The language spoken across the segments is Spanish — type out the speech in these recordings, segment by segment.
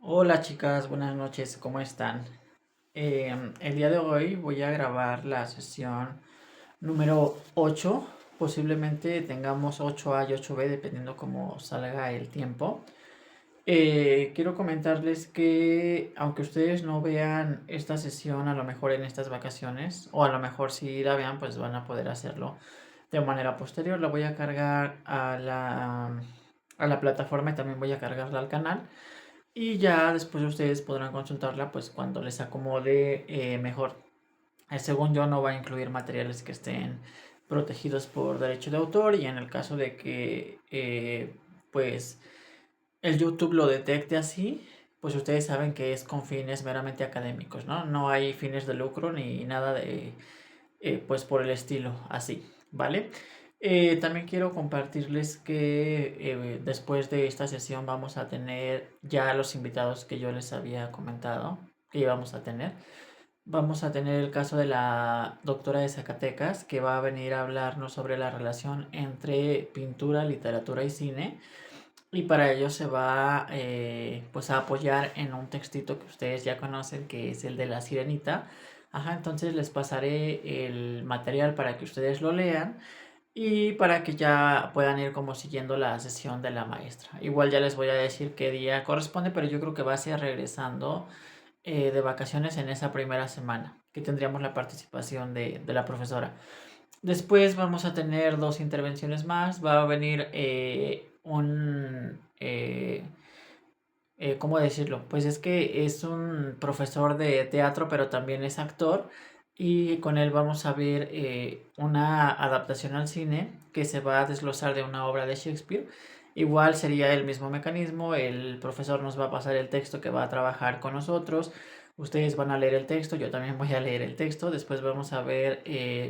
Hola chicas, buenas noches, ¿cómo están? El día de hoy voy a grabar la sesión número 8. Posiblemente tengamos 8A y 8B dependiendo cómo salga el tiempo. Quiero comentarles que aunque ustedes no vean esta sesión a lo mejor en estas vacaciones, o a lo mejor si la vean pues van a poder hacerlo de manera posterior. La voy a cargar a la plataforma y también voy a cargarla al canal. Y ya después ustedes podrán consultarla pues cuando les acomode mejor. Según yo no va a incluir materiales que estén protegidos por derecho de autor, y en el caso de que pues el YouTube lo detecte así, pues ustedes saben que es con fines meramente académicos, ¿no? No hay fines de lucro ni nada de pues por el estilo, así, ¿vale? También quiero compartirles que después de esta sesión vamos a tener ya los invitados que yo les había comentado que íbamos a tener. Vamos a tener el caso de la doctora de Zacatecas, que va a venir a hablarnos sobre la relación entre pintura, literatura y cine. Y para ello se va pues a apoyar en un textito que ustedes ya conocen, que es el de La Sirenita. Ajá, entonces les pasaré el material para que ustedes lo lean y para que ya puedan ir como siguiendo la sesión de la maestra. Igual ya les voy a decir qué día corresponde, pero yo creo que va a ser regresando de vacaciones en esa primera semana, que tendríamos la participación de la profesora. Después vamos a tener dos intervenciones más. Va a venir ¿cómo decirlo? Pues es que es un profesor de teatro, pero también es actor. Y con él vamos a ver una adaptación al cine que se va a desglosar de una obra de Shakespeare. Igual sería el mismo mecanismo. El profesor nos va a pasar el texto que va a trabajar con nosotros. Ustedes van a leer el texto, yo también voy a leer el texto. Después vamos a ver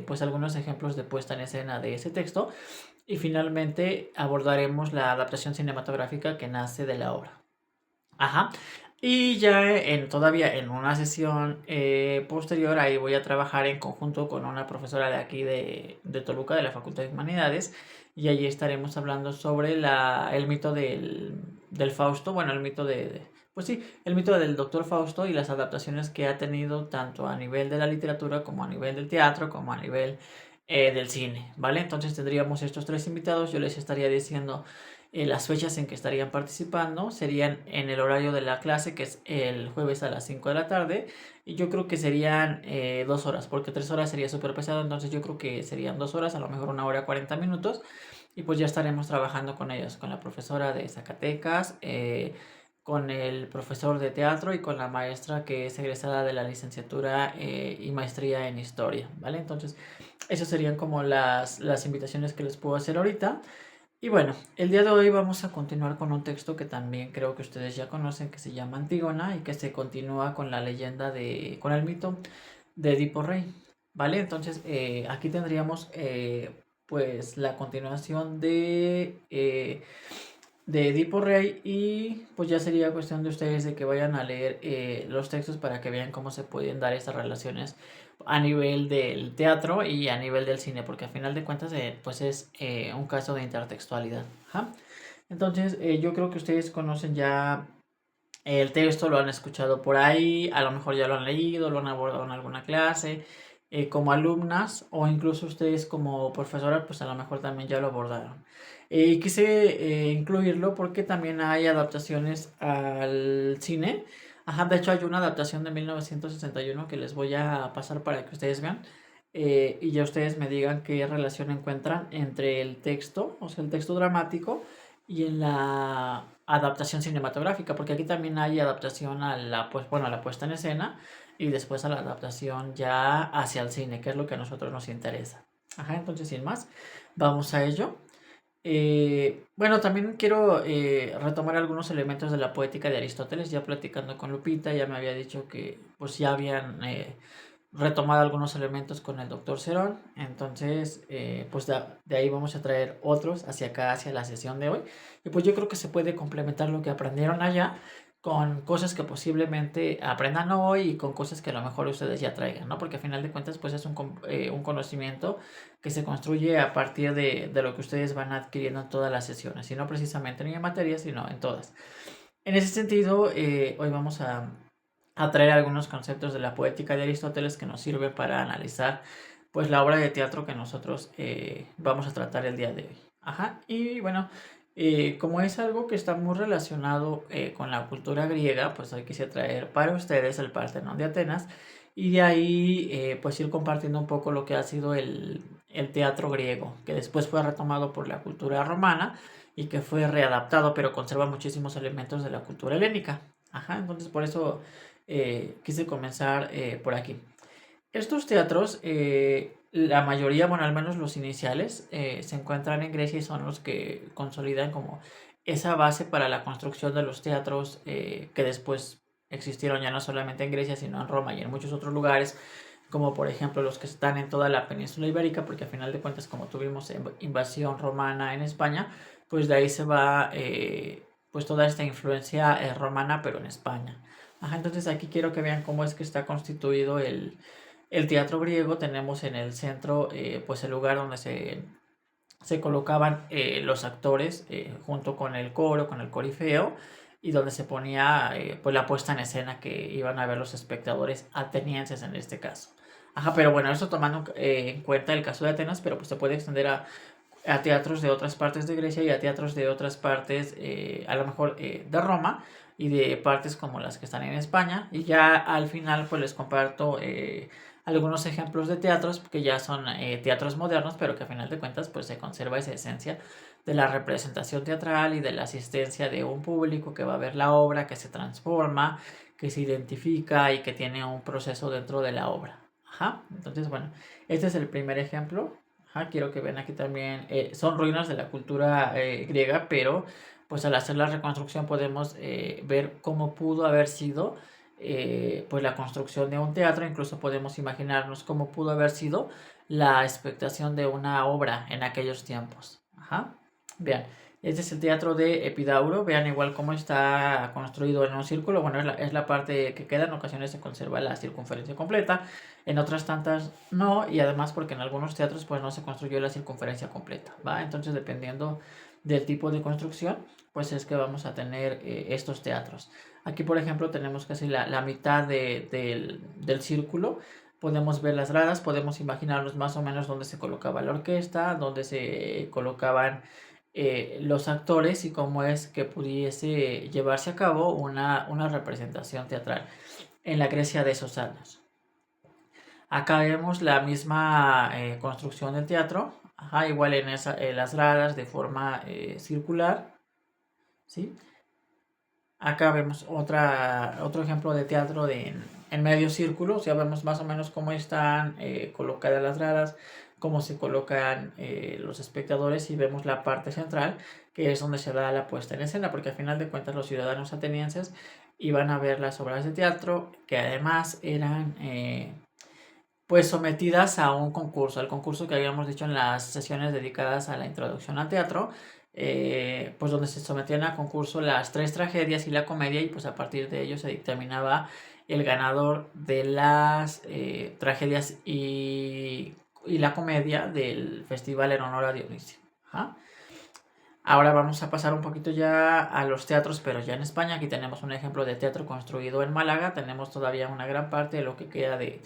pues algunos ejemplos de puesta en escena de ese texto. Y finalmente abordaremos la adaptación cinematográfica que nace de la obra. Ajá. Y ya todavía en una sesión posterior, ahí voy a trabajar en conjunto con una profesora de aquí de Toluca, de la Facultad de Humanidades, y allí estaremos hablando sobre el mito del Fausto, bueno, el mito pues sí, el mito del doctor Fausto y las adaptaciones que ha tenido tanto a nivel de la literatura como a nivel del teatro, como a nivel del cine, ¿vale? Entonces tendríamos estos tres invitados, yo les estaría diciendo las fechas en que estarían participando serían en el horario de la clase, que es el jueves a las 5 de la tarde. Y yo creo que serían 2 horas, porque 3 horas sería súper pesado. Entonces yo creo que serían 2 horas, a lo mejor 1 hora 40 minutos. Y pues ya estaremos trabajando con ellos, con la profesora de Zacatecas, con el profesor de teatro y con la maestra que es egresada de la licenciatura y maestría en historia, ¿vale? Entonces, esas serían como las invitaciones que les puedo hacer ahorita. Y bueno, el día de hoy vamos a continuar con un texto que también creo que ustedes ya conocen, que se llama Antígona y que se continúa con la leyenda con el mito de Edipo Rey, ¿vale? Entonces aquí tendríamos pues la continuación de Edipo Rey, y pues ya sería cuestión de ustedes de que vayan a leer los textos para que vean cómo se pueden dar estas relaciones a nivel del teatro y a nivel del cine, porque a final de cuentas pues es un caso de intertextualidad. Ajá. Entonces yo creo que ustedes conocen ya el texto, lo han escuchado por ahí, a lo mejor ya lo han leído, lo han abordado en alguna clase, como alumnas o incluso ustedes como profesora, pues a lo mejor también ya lo abordaron. Quise incluirlo porque también hay adaptaciones al cine. Ajá, de hecho hay una adaptación de 1961 que les voy a pasar para que ustedes vean. Y ya ustedes me digan qué relación encuentran entre el texto, o sea, el texto dramático, y en la adaptación cinematográfica, porque aquí también hay adaptación a pues, bueno, a la puesta en escena y después a la adaptación ya hacia el cine, que es lo que a nosotros nos interesa. Ajá, entonces sin más, vamos a ello. Bueno, también quiero retomar algunos elementos de la poética de Aristóteles. Ya platicando con Lupita, ya me había dicho que pues ya habían retomado algunos elementos con el doctor Cerón. Entonces, pues de ahí vamos a traer otros hacia acá, hacia la sesión de hoy. Y pues yo creo que se puede complementar lo que aprendieron allá con cosas que posiblemente aprendan hoy y con cosas que a lo mejor ustedes ya traigan, ¿no? Porque a final de cuentas, pues es un conocimiento que se construye a partir de lo que ustedes van adquiriendo en todas las sesiones, y no precisamente ni en materia, sino en todas. En ese sentido, hoy vamos a traer algunos conceptos de la poética de Aristóteles que nos sirven para analizar pues la obra de teatro que nosotros vamos a tratar el día de hoy. Ajá, y bueno, como es algo que está muy relacionado con la cultura griega, pues hoy quise traer para ustedes el Partenón de Atenas y de ahí pues ir compartiendo un poco lo que ha sido el teatro griego, que después fue retomado por la cultura romana y que fue readaptado, pero conserva muchísimos elementos de la cultura helénica. Ajá, entonces por eso quise comenzar por aquí. Estos teatros, la mayoría, bueno, al menos los iniciales, se encuentran en Grecia y son los que consolidan como esa base para la construcción de los teatros que después existieron ya no solamente en Grecia, sino en Roma y en muchos otros lugares, como por ejemplo los que están en toda la península ibérica, porque a final de cuentas, como tuvimos invasión romana en España, pues de ahí se va pues toda esta influencia romana, pero en España. Ajá, entonces aquí quiero que vean cómo es que está constituido el teatro griego. Tenemos en el centro pues el lugar donde se colocaban los actores junto con el coro, con el corifeo, y donde se ponía pues la puesta en escena que iban a ver los espectadores atenienses en este caso. Ajá, pero bueno, eso tomando en cuenta el caso de Atenas, pero pues se puede extender a teatros de otras partes de Grecia y a teatros de otras partes, a lo mejor de Roma y de partes como las que están en España. Y ya al final pues les comparto algunos ejemplos de teatros que ya son teatros modernos, pero que a final de cuentas pues se conserva esa esencia de la representación teatral y de la asistencia de un público que va a ver la obra, que se transforma, que se identifica y que tiene un proceso dentro de la obra. Ajá, entonces bueno, este es el primer ejemplo. Ajá, quiero que vean aquí también, son ruinas de la cultura griega, pero pues al hacer la reconstrucción podemos ver cómo pudo haber sido pues la construcción de un teatro, incluso podemos imaginarnos cómo pudo haber sido la expectación de una obra en aquellos tiempos. Ajá. Vean, este es el teatro de Epidauro, vean igual cómo está construido en un círculo, bueno, es la parte que queda, en ocasiones se conserva la circunferencia completa, en otras tantas no, y además porque en algunos teatros pues no se construyó la circunferencia completa, ¿va? Entonces dependiendo del tipo de construcción, pues es que vamos a tener estos teatros. Aquí por ejemplo tenemos casi la mitad del círculo, podemos ver las gradas, podemos imaginarnos más o menos dónde se colocaba la orquesta, dónde se colocaban los actores y cómo es que pudiese llevarse a cabo una representación teatral en la Grecia de esos años. Acá vemos la misma construcción del teatro, ajá, igual en las gradas de forma circular, ¿sí? Acá vemos otro ejemplo de teatro en medio círculo, o sea, vemos más o menos cómo están colocadas las gradas, cómo se colocan los espectadores y vemos la parte central, que es donde se da la puesta en escena, porque al final de cuentas los ciudadanos atenienses iban a ver las obras de teatro, que además eran pues sometidas a un concurso, al concurso que habíamos dicho en las sesiones dedicadas a la introducción al teatro, pues donde se sometían a concurso las tres tragedias y la comedia y pues a partir de ello se dictaminaba el ganador de las tragedias y la comedia del festival en honor a Dionisio. Ajá. Ahora vamos a pasar un poquito ya a los teatros, pero ya en España. Aquí tenemos un ejemplo de teatro construido en Málaga. Tenemos todavía una gran parte de lo que queda de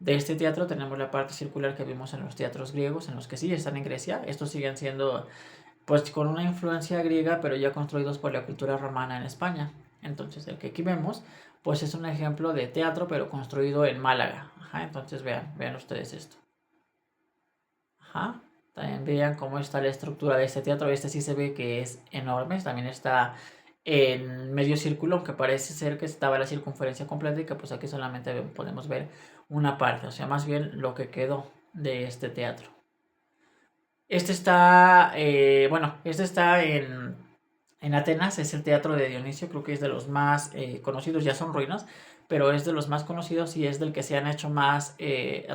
este teatro. Tenemos la parte circular que vimos en los teatros griegos, en los que sí están en Grecia. Estos siguen siendo pues con una influencia griega, pero ya construidos por la cultura romana en España. Entonces el que aquí vemos pues es un ejemplo de teatro, pero construido en Málaga. Ajá, entonces vean ustedes esto. Ajá. También vean cómo está la estructura de este teatro. Este sí se ve que es enorme. También está en medio círculo, aunque parece ser que estaba la circunferencia completa y que pues aquí solamente podemos ver una parte. O sea, más bien lo que quedó de este teatro. Este está, bueno, este está en Atenas, es el teatro de Dionisio, creo que es de los más conocidos, ya son ruinas, pero es de los más conocidos y es del que se han hecho más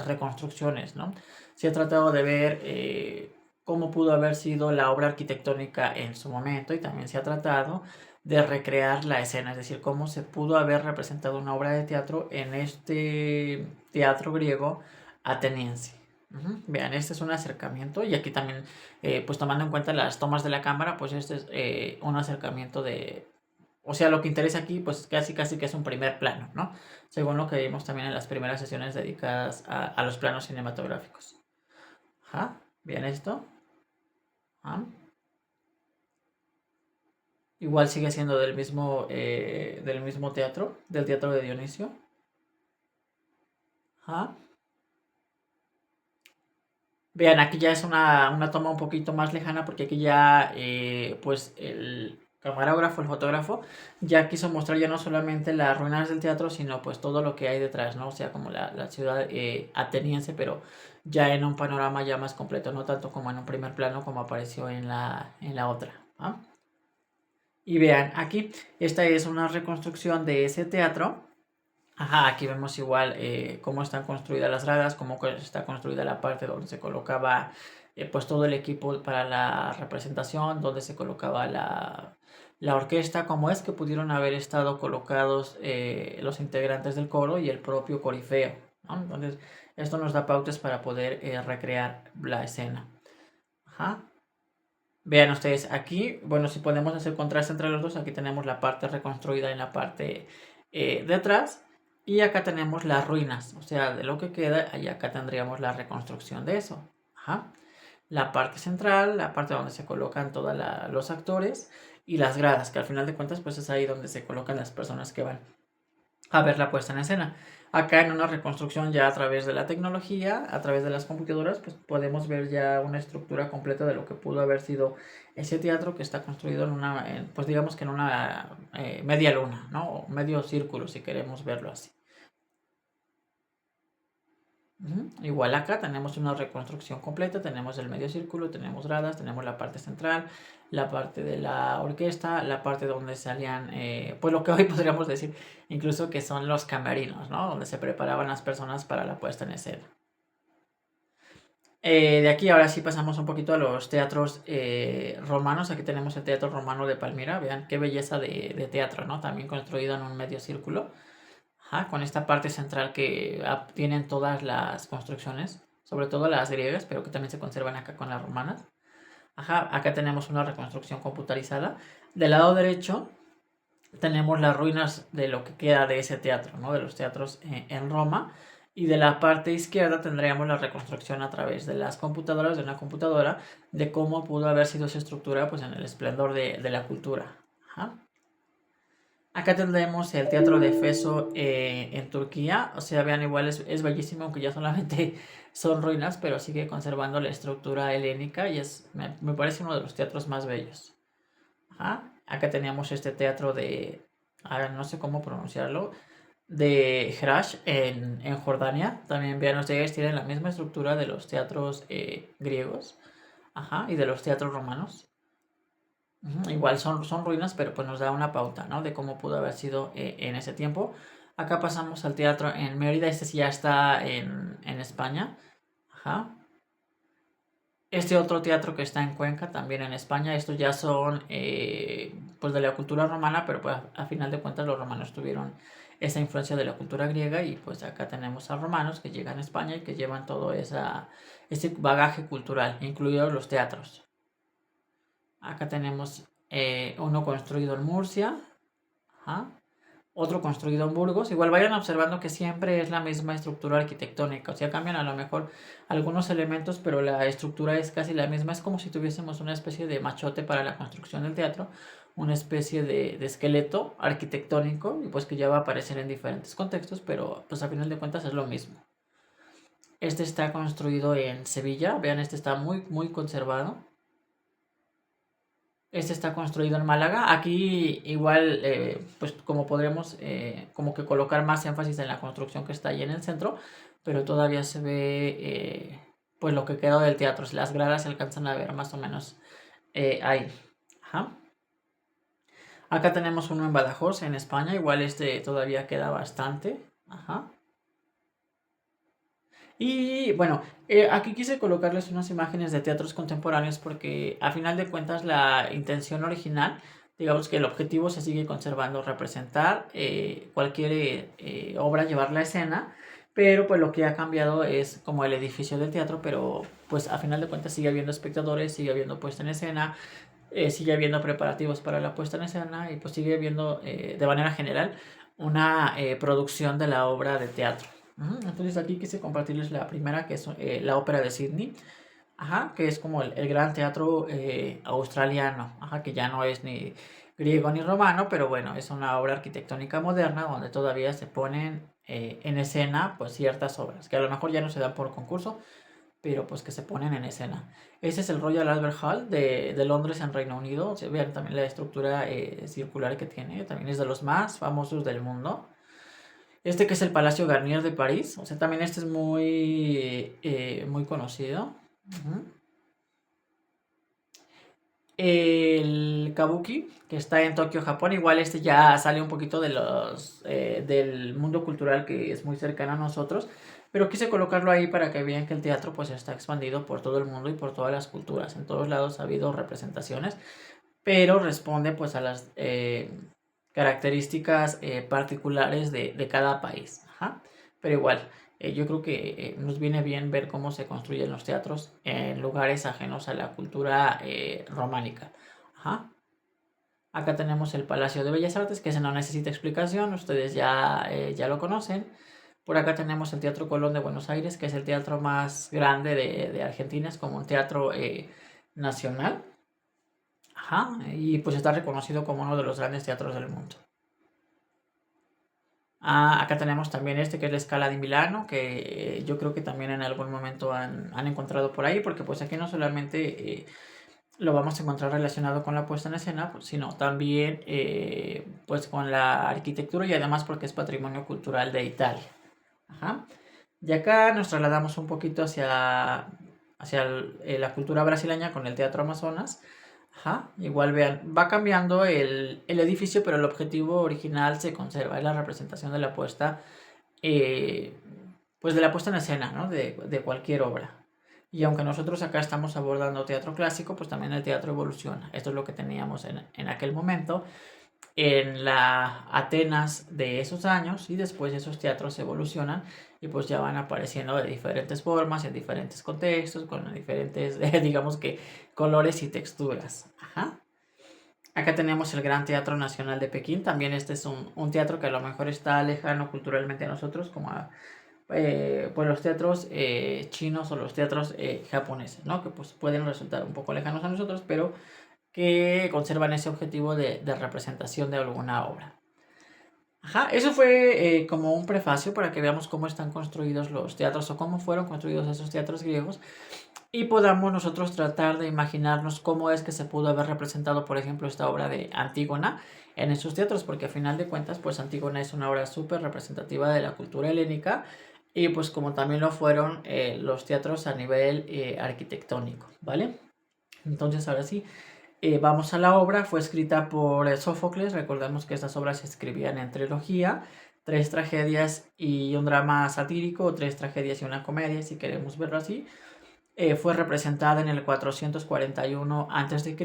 reconstrucciones, ¿no? Se ha tratado de ver cómo pudo haber sido la obra arquitectónica en su momento y también se ha tratado de recrear la escena, es decir, cómo se pudo haber representado una obra de teatro en este teatro griego ateniense. Vean, este es un acercamiento y aquí también, pues tomando en cuenta las tomas de la cámara, pues este es un acercamiento O sea, lo que interesa aquí, pues casi que es un primer plano, ¿no? Según lo que vimos también en las primeras sesiones dedicadas a los planos cinematográficos. Ajá, ¿bien esto? Ajá. Igual sigue siendo del mismo teatro, del teatro de Dionisio. Ajá. Vean, aquí ya es una toma un poquito más lejana porque aquí ya, pues el camarógrafo, el fotógrafo, ya quiso mostrar ya no solamente las ruinas del teatro, sino pues todo lo que hay detrás, ¿no? O sea, como la ciudad ateniense, pero ya en un panorama ya más completo, no tanto como en un primer plano como apareció en la otra. ¿Ah? Y vean, aquí, esta es una reconstrucción de ese teatro. Ajá, aquí vemos igual cómo están construidas las gradas, cómo está construida la parte donde se colocaba pues todo el equipo para la representación, donde se colocaba la orquesta, cómo es que pudieron haber estado colocados los integrantes del coro y el propio corifeo, ¿no? Entonces, esto nos da pautas para poder recrear la escena. Ajá. Vean ustedes aquí, bueno, si podemos hacer contraste entre los dos, aquí tenemos la parte reconstruida en la parte de atrás y acá tenemos las ruinas, o sea, de lo que queda, y acá tendríamos la reconstrucción de eso. Ajá. La parte central, la parte donde se colocan todos los actores y las gradas, que al final de cuentas pues es ahí donde se colocan las personas que van a ver la puesta en escena. Acá en una reconstrucción ya a través de la tecnología, a través de las computadoras, pues podemos ver ya una estructura completa de lo que pudo haber sido ese teatro que está construido pues digamos que en una media luna, ¿no? O medio círculo, si queremos verlo así. Igual acá tenemos una reconstrucción completa, tenemos el medio círculo, tenemos gradas, tenemos la parte central, la parte de la orquesta, la parte donde salían, pues lo que hoy podríamos decir, incluso que son los camerinos, ¿no? Donde se preparaban las personas para la puesta en escena. De aquí ahora sí pasamos un poquito a los teatros romanos. Aquí tenemos el Teatro Romano de Palmira. Vean qué belleza de teatro, ¿no? También construido en un medio círculo. Ajá, con esta parte central que tienen todas las construcciones, sobre todo las griegas, pero que también se conservan acá con las romanas. Ajá, acá tenemos una reconstrucción computarizada. Del lado derecho tenemos las ruinas de lo que queda de ese teatro, ¿no? De los teatros en Roma. Y de la parte izquierda tendríamos la reconstrucción a través de las computadoras, de una computadora, de cómo pudo haber sido esa estructura pues, en el esplendor de la cultura. Ajá. Acá tendremos el Teatro de Feso en Turquía. O sea, vean, igual es bellísimo, aunque ya solamente son ruinas, pero sigue conservando la estructura helénica y me parece uno de los teatros más bellos. Ajá. Acá teníamos este teatro no sé cómo pronunciarlo, de Hrash en Jordania. También vean ustedes, tienen la misma estructura de los teatros griegos, ajá, y de los teatros romanos. Igual son ruinas, pero pues nos da una pauta, ¿no? De cómo pudo haber sido en ese tiempo. Acá pasamos al teatro en Mérida, este sí ya está en España. Ajá. Este otro teatro que está en Cuenca, también en España, estos ya son pues de la cultura romana, pero pues a final de cuentas los romanos tuvieron esa influencia de la cultura griega y pues acá tenemos a romanos que llegan a España y que llevan todo ese bagaje cultural, incluidos los teatros. Acá tenemos uno construido en Murcia, ajá, otro construido en Burgos. Igual vayan observando que siempre es la misma estructura arquitectónica, o sea, cambian a lo mejor algunos elementos, pero la estructura es casi la misma. Es como si tuviésemos una especie de machote para la construcción del teatro, una especie de esqueleto arquitectónico, y pues que ya va a aparecer en diferentes contextos, pero pues a final de cuentas es lo mismo. Este está construido en Sevilla, vean, este está muy conservado. Este está construido en Málaga. Aquí igual, pues como podremos como que colocar más énfasis en la construcción que está ahí en el centro, pero todavía se ve pues lo que quedó del teatro. Las gradas se alcanzan a ver más o menos ahí. Ajá. Acá tenemos uno en Badajoz, en España. Igual este todavía queda bastante. Ajá. Y bueno, aquí quise colocarles unas imágenes de teatros contemporáneos porque a final de cuentas la intención original, digamos que el objetivo se sigue conservando, representar cualquier obra, llevarla a escena, pero pues lo que ha cambiado es como el edificio del teatro, pero pues a final de cuentas sigue habiendo espectadores, sigue habiendo puesta en escena, sigue habiendo preparativos para la puesta en escena y pues sigue habiendo de manera general una producción de la obra de teatro. Entonces aquí quise compartirles la primera, que es la ópera de Sydney, que es como el gran teatro australiano, que ya no es ni griego ni romano, pero bueno, es una obra arquitectónica moderna donde todavía se ponen en escena pues ciertas obras, que a lo mejor ya no se dan por concurso, pero pues que se ponen en escena. Ese es el Royal Albert Hall de Londres en Reino Unido. Se vean también la estructura circular que tiene, también es de los más famosos del mundo. Este que es el Palacio Garnier de París, o sea, también este es muy conocido. El Kabuki, que está en Tokio, Japón, igual este ya sale un poquito del mundo cultural que es muy cercano a nosotros, pero quise colocarlo ahí para que vean que el teatro pues está expandido por todo el mundo y por todas las culturas. En todos lados ha habido representaciones, pero responde pues a las características particulares de cada país. Pero igual, yo creo que nos viene bien ver cómo se construyen los teatros en lugares ajenos a la cultura románica. Acá tenemos el Palacio de Bellas Artes, que ese no necesita explicación, ustedes ya lo conocen. Por acá tenemos el Teatro Colón de Buenos Aires, que es el teatro más grande de Argentina, es como un teatro nacional. Y pues está reconocido como uno de los grandes teatros del mundo. Acá tenemos también este que es la Scala di Milano, que yo creo que también en algún momento han encontrado por ahí, porque pues aquí no solamente lo vamos a encontrar relacionado con la puesta en escena, pues, sino también pues con la arquitectura y además porque es patrimonio cultural de Italia. Y acá nos trasladamos un poquito hacia la cultura brasileña con el Teatro Amazonas. Igual vean, va cambiando el edificio, pero el objetivo original se conserva, es la representación de la puesta, pues de la puesta en escena, ¿no? De cualquier obra. Y aunque nosotros acá estamos abordando teatro clásico, pues también el teatro evoluciona. Esto es lo que teníamos en aquel momento en la Atenas de esos años, y después esos teatros evolucionan y pues ya van apareciendo de diferentes formas, en diferentes contextos, con diferentes, digamos que, colores y texturas. Acá tenemos el Gran Teatro Nacional de Pekín. También este es un teatro que a lo mejor está lejano culturalmente a nosotros, como pues los teatros chinos o los teatros japoneses, ¿no? Que pues pueden resultar un poco lejanos a nosotros, pero que conservan ese objetivo de representación de alguna obra. Eso fue como un prefacio para que veamos cómo están construidos los teatros o cómo fueron construidos esos teatros griegos y podamos nosotros tratar de imaginarnos cómo es que se pudo haber representado, por ejemplo, esta obra de Antígona en esos teatros, porque a final de cuentas, pues Antígona es una obra súper representativa de la cultura helénica y pues como también lo fueron los teatros a nivel arquitectónico, ¿vale? Entonces ahora sí, vamos a la obra. Fue escrita por Sófocles. Recordemos que estas obras se escribían en trilogía, 3 tragedias y un drama satírico, o 3 tragedias y una comedia, si queremos verlo así. Fue representada en el 441 a.C.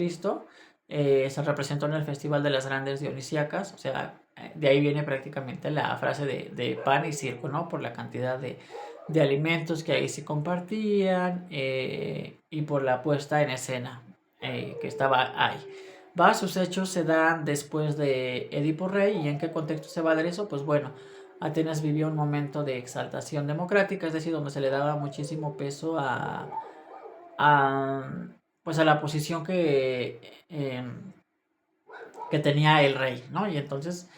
Se representó en el Festival de las Grandes Dionisíacas, o sea, de ahí viene prácticamente la frase de pan y circo, ¿no? Por la cantidad de alimentos que ahí se compartían y por la puesta en escena que estaba ahí. Sus hechos se dan después de Edipo Rey. ¿Y en qué contexto se va a dar eso? Pues bueno, Atenas vivió un momento de exaltación democrática, es decir, donde se le daba muchísimo peso pues a la posición que tenía el rey, ¿no? Y entonces,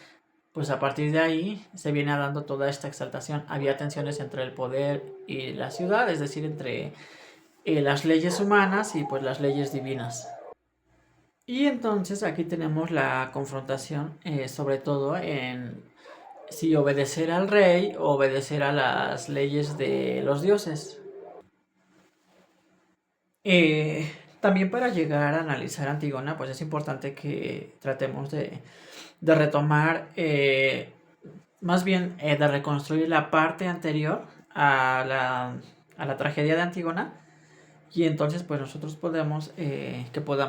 pues a partir de ahí se viene dando toda esta exaltación. Había tensiones entre el poder y la ciudad, es decir, entre las leyes humanas y pues las leyes divinas. Y entonces aquí tenemos la confrontación, sobre todo en si obedecer al rey o obedecer a las leyes de los dioses. También para llegar a analizar Antígona, pues es importante que tratemos de retomar, más bien de reconstruir la parte anterior a la tragedia de Antígona. Y entonces pues nosotros podamos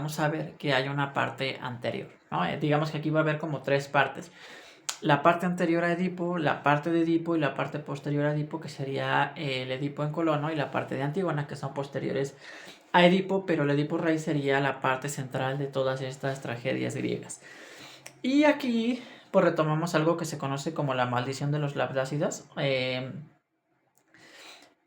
saber que hay una parte anterior, ¿no? Digamos que aquí va a haber como 3 partes. La parte anterior a Edipo, la parte de Edipo y la parte posterior a Edipo, que sería el Edipo en Colono, y la parte de Antígona, que son posteriores a Edipo, pero el Edipo Rey sería la parte central de todas estas tragedias griegas. Y aquí pues retomamos algo que se conoce como la maldición de los Labdácidas,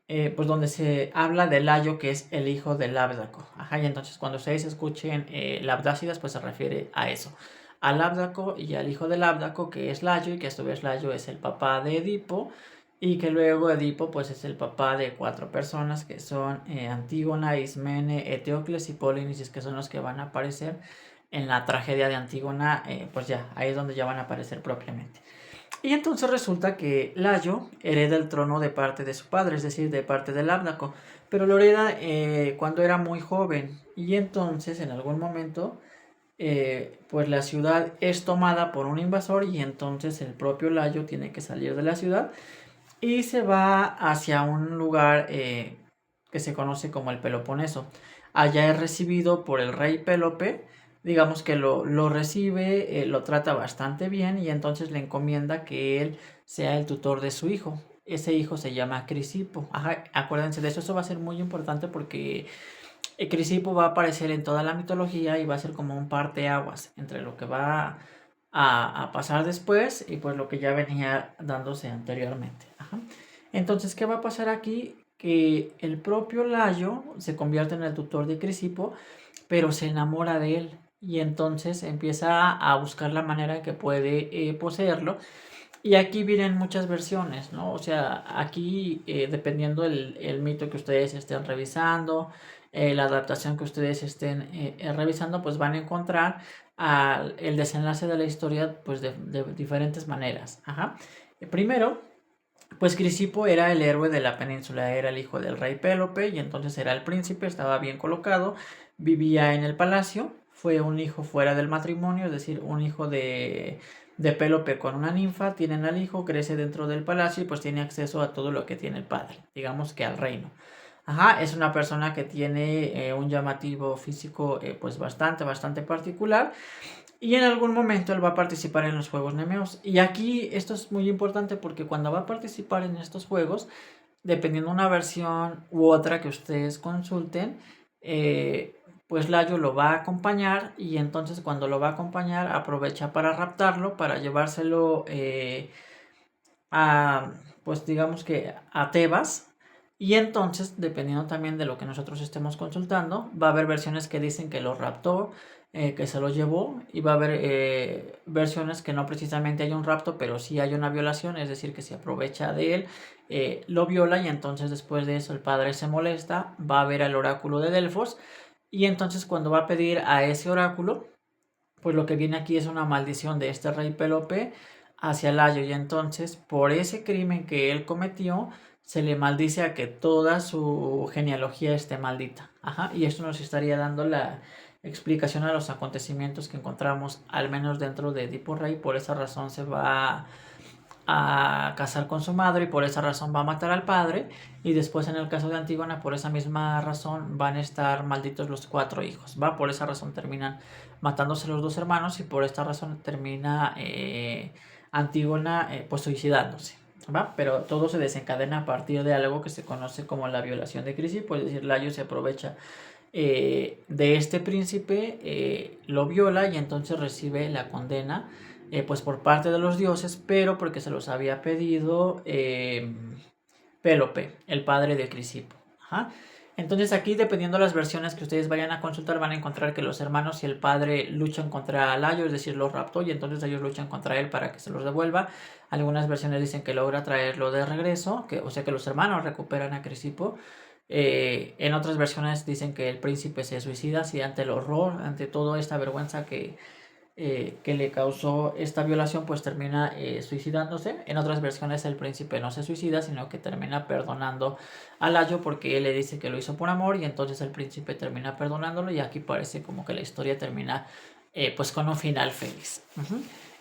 pues donde se habla de Layo, que es el hijo de Labdaco. Ajá, y entonces cuando ustedes escuchen Labdácidas, pues se refiere a eso, a Labdaco y al hijo de Labdaco, que es Layo, y que a su vez Layo es el papá de Edipo, y que luego Edipo pues es el papá de 4 personas que son Antígona, Ismene, Eteocles y Polinices, que son los que van a aparecer en la tragedia de Antígona, pues ya, ahí es donde ya van a aparecer propiamente. Y entonces resulta que Layo hereda el trono de parte de su padre, es decir, de parte de Labdaco, pero lo hereda cuando era muy joven, y entonces en algún momento pues la ciudad es tomada por un invasor, y entonces el propio Layo tiene que salir de la ciudad y se va hacia un lugar que se conoce como el Peloponeso. Allá es recibido por el rey Pélope, digamos que lo recibe, lo trata bastante bien, y entonces le encomienda que él sea el tutor de su hijo. Ese hijo se llama Crisipo. Ajá, acuérdense de eso, eso va a ser muy importante porque Crisipo va a aparecer en toda la mitología y va a ser como un parteaguas entre lo que va a pasar después y pues lo que ya venía dándose anteriormente. Ajá. Entonces, ¿qué va a pasar aquí? Que el propio Layo se convierte en el tutor de Crisipo, pero se enamora de él, y entonces empieza a buscar la manera que puede poseerlo. Y aquí vienen muchas versiones, ¿no? O sea, aquí dependiendo el mito que ustedes estén revisando, la adaptación que ustedes estén revisando, pues van a encontrar el desenlace de la historia pues de diferentes maneras. Ajá. Primero, pues Crisipo era el héroe de la península, era el hijo del rey Pélope, y entonces era el príncipe, estaba bien colocado, vivía en el palacio, fue un hijo fuera del matrimonio, es decir, un hijo de Pélope con una ninfa, tienen al hijo, crece dentro del palacio y pues tiene acceso a todo lo que tiene el padre, digamos que al reino. Ajá, es una persona que tiene un llamativo físico pues bastante particular, y en algún momento él va a participar en los Juegos Nemeos. Y aquí esto es muy importante porque cuando va a participar en estos juegos, dependiendo una versión u otra que ustedes consulten, pues Layo lo va a acompañar, y entonces cuando lo va a acompañar aprovecha para raptarlo, para llevárselo a, pues digamos que a Tebas. Y entonces, dependiendo también de lo que nosotros estemos consultando, va a haber versiones que dicen que lo raptó, que se lo llevó, y va a haber versiones que no precisamente hay un rapto, pero sí hay una violación, es decir, que se aprovecha de él, lo viola, y entonces después de eso el padre se molesta, va a ver al oráculo de Delfos, y entonces cuando va a pedir a ese oráculo, pues lo que viene aquí es una maldición de este rey Pélope hacia Layo, y entonces por ese crimen que él cometió se le maldice a que toda su genealogía esté maldita. Ajá, y esto nos estaría dando la explicación a los acontecimientos que encontramos al menos dentro de Edipo Rey. Por esa razón se va a casar con su madre y por esa razón va a matar al padre, y después en el caso de Antígona por esa misma razón van a estar malditos los 4 hijos, va, por esa razón terminan matándose los 2 hermanos, y por esta razón termina Antígona pues suicidándose, va, pero todo se desencadena a partir de algo que se conoce como la violación de Crisipo, es decir, Layo se aprovecha de este príncipe, lo viola, y entonces recibe la condena pues por parte de los dioses, pero porque se los había pedido Pélope, el padre de Crisipo. Ajá. Entonces aquí, dependiendo de las versiones que ustedes vayan a consultar, van a encontrar que los hermanos y el padre luchan contra Layo, es decir, los raptó, y entonces ellos luchan contra él para que se los devuelva. Algunas versiones dicen que logra traerlo de regreso, o sea que los hermanos recuperan a Crisipo. En otras versiones dicen que el príncipe se suicida, así ante el horror, ante toda esta vergüenza que le causó esta violación, pues termina suicidándose. En otras versiones el príncipe no se suicida, sino que termina perdonando a Layo porque él le dice que lo hizo por amor, y entonces el príncipe termina perdonándolo, y aquí parece como que la historia termina pues con un final feliz.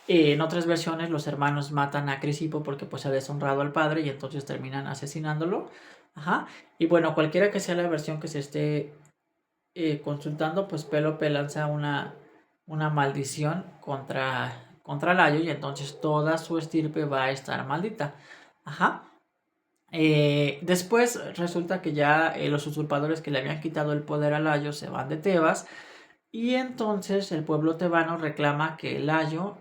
En otras versiones los hermanos matan a Crisipo porque pues ha deshonrado al padre, y entonces terminan asesinándolo. Ajá. Y bueno, cualquiera que sea la versión que se esté consultando, pues Pélope lanza una maldición contra Layo, y entonces toda su estirpe va a estar maldita. Ajá. Después resulta que ya los usurpadores que le habían quitado el poder a Layo se van de Tebas y entonces el pueblo tebano reclama que Layo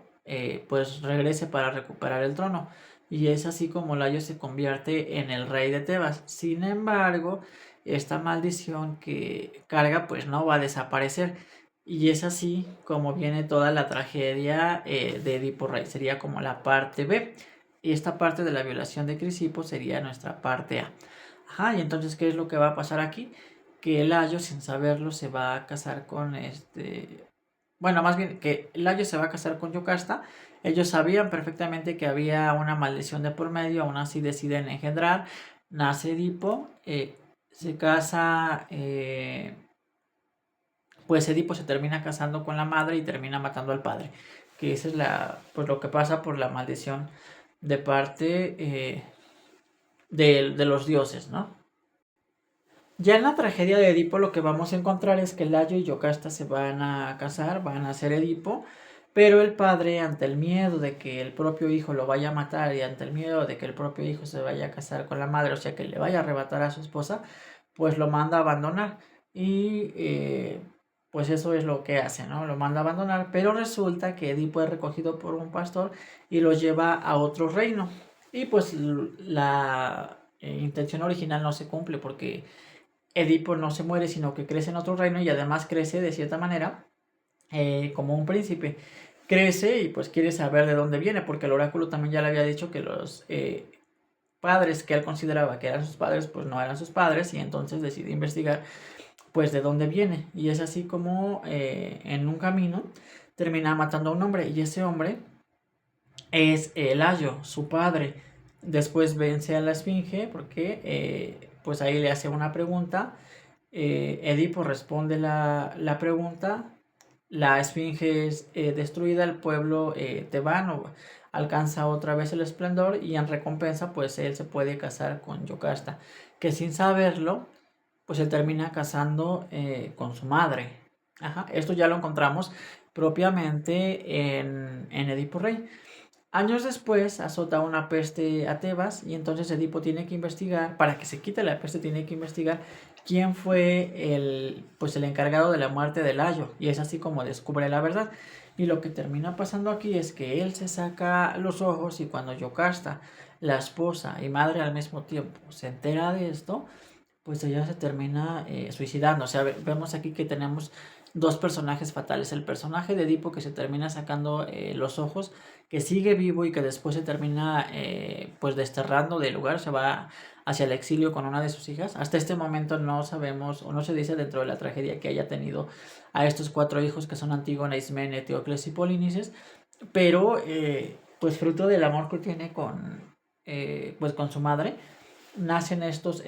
pues regrese para recuperar el trono y es así como Layo se convierte en el rey de Tebas. Sin embargo, esta maldición que carga pues no va a desaparecer y es así como viene toda la tragedia de Edipo Rey. Sería como la parte B. Y esta parte de la violación de Crisipo sería nuestra parte A. Ajá, y entonces, ¿qué es lo que va a pasar aquí? Que Layo, sin saberlo, se va a casar con Bueno, más bien que Layo se va a casar con Yocasta. Ellos sabían perfectamente que había una maldición de por medio, aún así deciden engendrar. Nace Edipo, se casa, pues Edipo se termina casando con la madre y termina matando al padre. Que esa es pues lo que pasa por la maldición de parte de los dioses, ¿no? Ya en la tragedia de Edipo lo que vamos a encontrar es que Layo y Yocasta se van a casar, van a ser Edipo, pero el padre, ante el miedo de que el propio hijo lo vaya a matar y ante el miedo de que el propio hijo se vaya a casar con la madre, o sea que le vaya a arrebatar a su esposa, pues lo manda a abandonar. Y pues eso es lo que hace, ¿no? Lo manda a abandonar, pero resulta que Edipo es recogido por un pastor y lo lleva a otro reino. Y pues la intención original no se cumple porque Edipo no se muere, sino que crece en otro reino y además crece de cierta manera como un príncipe. Crece y pues quiere saber de dónde viene, porque el oráculo también ya le había dicho que los padres que él consideraba que eran sus padres, pues no eran sus padres, y entonces decide investigar pues de dónde viene. Y es así como en un camino termina matando a un hombre, y ese hombre es Layo, su padre. Después vence a la esfinge porque pues ahí le hace una pregunta. Edipo responde la pregunta. La esfinge es destruida, el pueblo tebano alcanza otra vez el esplendor y en recompensa pues él se puede casar con Yocasta, que sin saberlo pues se termina casando con su madre. Ajá, esto ya lo encontramos propiamente en Edipo Rey. Años después azota una peste a Tebas y entonces Edipo tiene que investigar, para que se quite la peste tiene que investigar quién fue el encargado de la muerte de Layo, y es así como descubre la verdad. Y lo que termina pasando aquí es que él se saca los ojos y cuando Yocasta, la esposa y madre al mismo tiempo, se entera de esto, pues ella se termina suicidando. O sea, vemos aquí que tenemos dos personajes fatales. El personaje de Edipo que se termina sacando los ojos, que sigue vivo y que después se termina pues desterrando del lugar, se va hacia el exilio con una de sus hijas. Hasta este momento no sabemos o no se dice dentro de la tragedia que haya tenido a estos cuatro hijos que son Antígona, Ismene, Teocles y Polinices, pero pues fruto del amor que tiene pues con su madre, nacen estos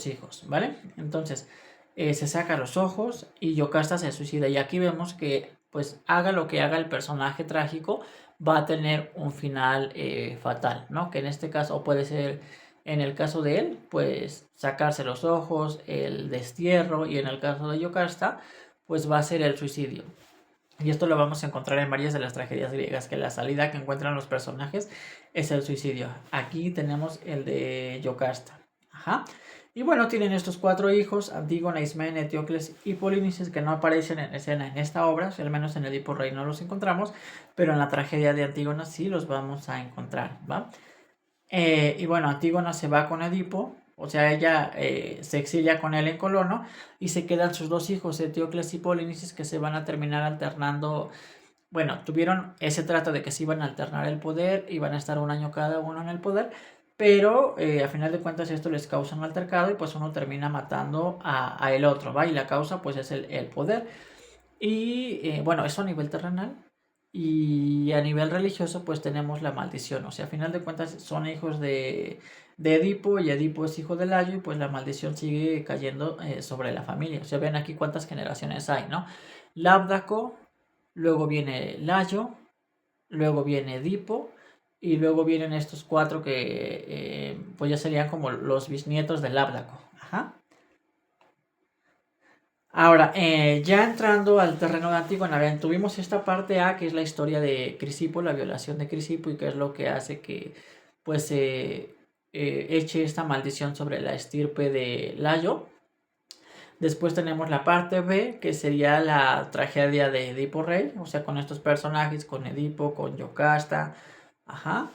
hijos, ¿vale? Entonces, se saca los ojos y Yocasta se suicida. Y aquí vemos que, pues, haga lo que haga el personaje trágico, va a tener un final fatal, ¿no? Que en este caso, puede ser, en el caso de él, pues, sacarse los ojos, el destierro, y en el caso de Yocasta, pues, va a ser el suicidio. Y esto lo vamos a encontrar en varias de las tragedias griegas, que la salida que encuentran los personajes es el suicidio. Aquí tenemos el de Yocasta. Ajá. Y bueno, tienen estos cuatro hijos, Antígona, Ismene, Teocles y Polinices, que no aparecen en escena en esta obra, al menos en Edipo Rey no los encontramos, pero en la tragedia de Antígona sí los vamos a encontrar, ¿va? Y bueno, Antígona se va con Edipo, o sea, ella se exilia con él en Colono y se quedan sus dos hijos, Eteocles y Polinices, que se van a terminar alternando. Bueno, tuvieron ese trato de que se iban a alternar el poder, iban a estar un año cada uno en el poder, pero a final de cuentas esto les causa un altercado y pues uno termina matando a el otro, ¿va? Y la causa pues es el poder. Y bueno, eso a nivel terrenal. Y a nivel religioso, pues tenemos la maldición. O sea, a final de cuentas son hijos de Edipo y Edipo es hijo de Layo y pues la maldición sigue cayendo sobre la familia. O sea, ven aquí cuántas generaciones hay, ¿no? Labdaco, luego viene Layo, luego viene Edipo y luego vienen estos cuatro que pues ya serían como los bisnietos de Labdaco. Ajá. Ahora, ya entrando al terreno de Antígona, bien, tuvimos esta parte A, que es la historia de Crisipo, la violación de Crisipo, y que es lo que hace que, pues, eche esta maldición sobre la estirpe de Layo. Después tenemos la parte B, que sería la tragedia de Edipo Rey, o sea, con estos personajes, con Edipo, con Yocasta, ajá,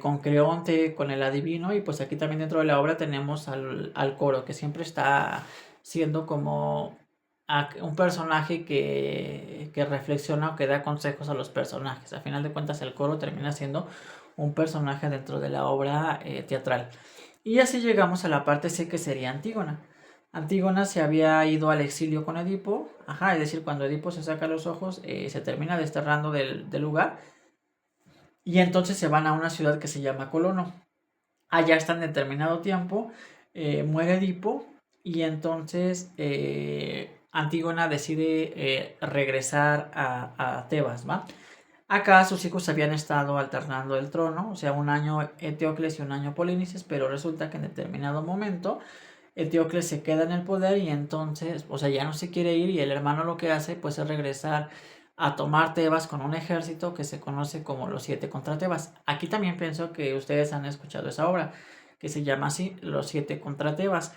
con Creonte, con el adivino, y pues aquí también dentro de la obra tenemos al coro, que siempre está siendo como un personaje que reflexiona o que da consejos a los personajes. A final de cuentas, el coro termina siendo un personaje dentro de la obra teatral. Y así llegamos a la parte C, que sería Antígona. Antígona se había ido al exilio con Edipo, ajá, es decir, cuando Edipo se saca los ojos, se termina desterrando del lugar, y entonces se van a una ciudad que se llama Colono. Allá están determinado tiempo, muere Edipo, y entonces Antígona decide regresar a Tebas, ¿va? Acá sus hijos habían estado alternando el trono, o sea, un año Eteocles y un año Polinices, pero resulta que en determinado momento Eteocles se queda en el poder y entonces, o sea, ya no se quiere ir, y el hermano lo que hace pues es regresar a tomar Tebas con un ejército que se conoce como los 7 contra Tebas. Aquí también pienso que ustedes han escuchado esa obra, que se llama así, los 7 contra Tebas.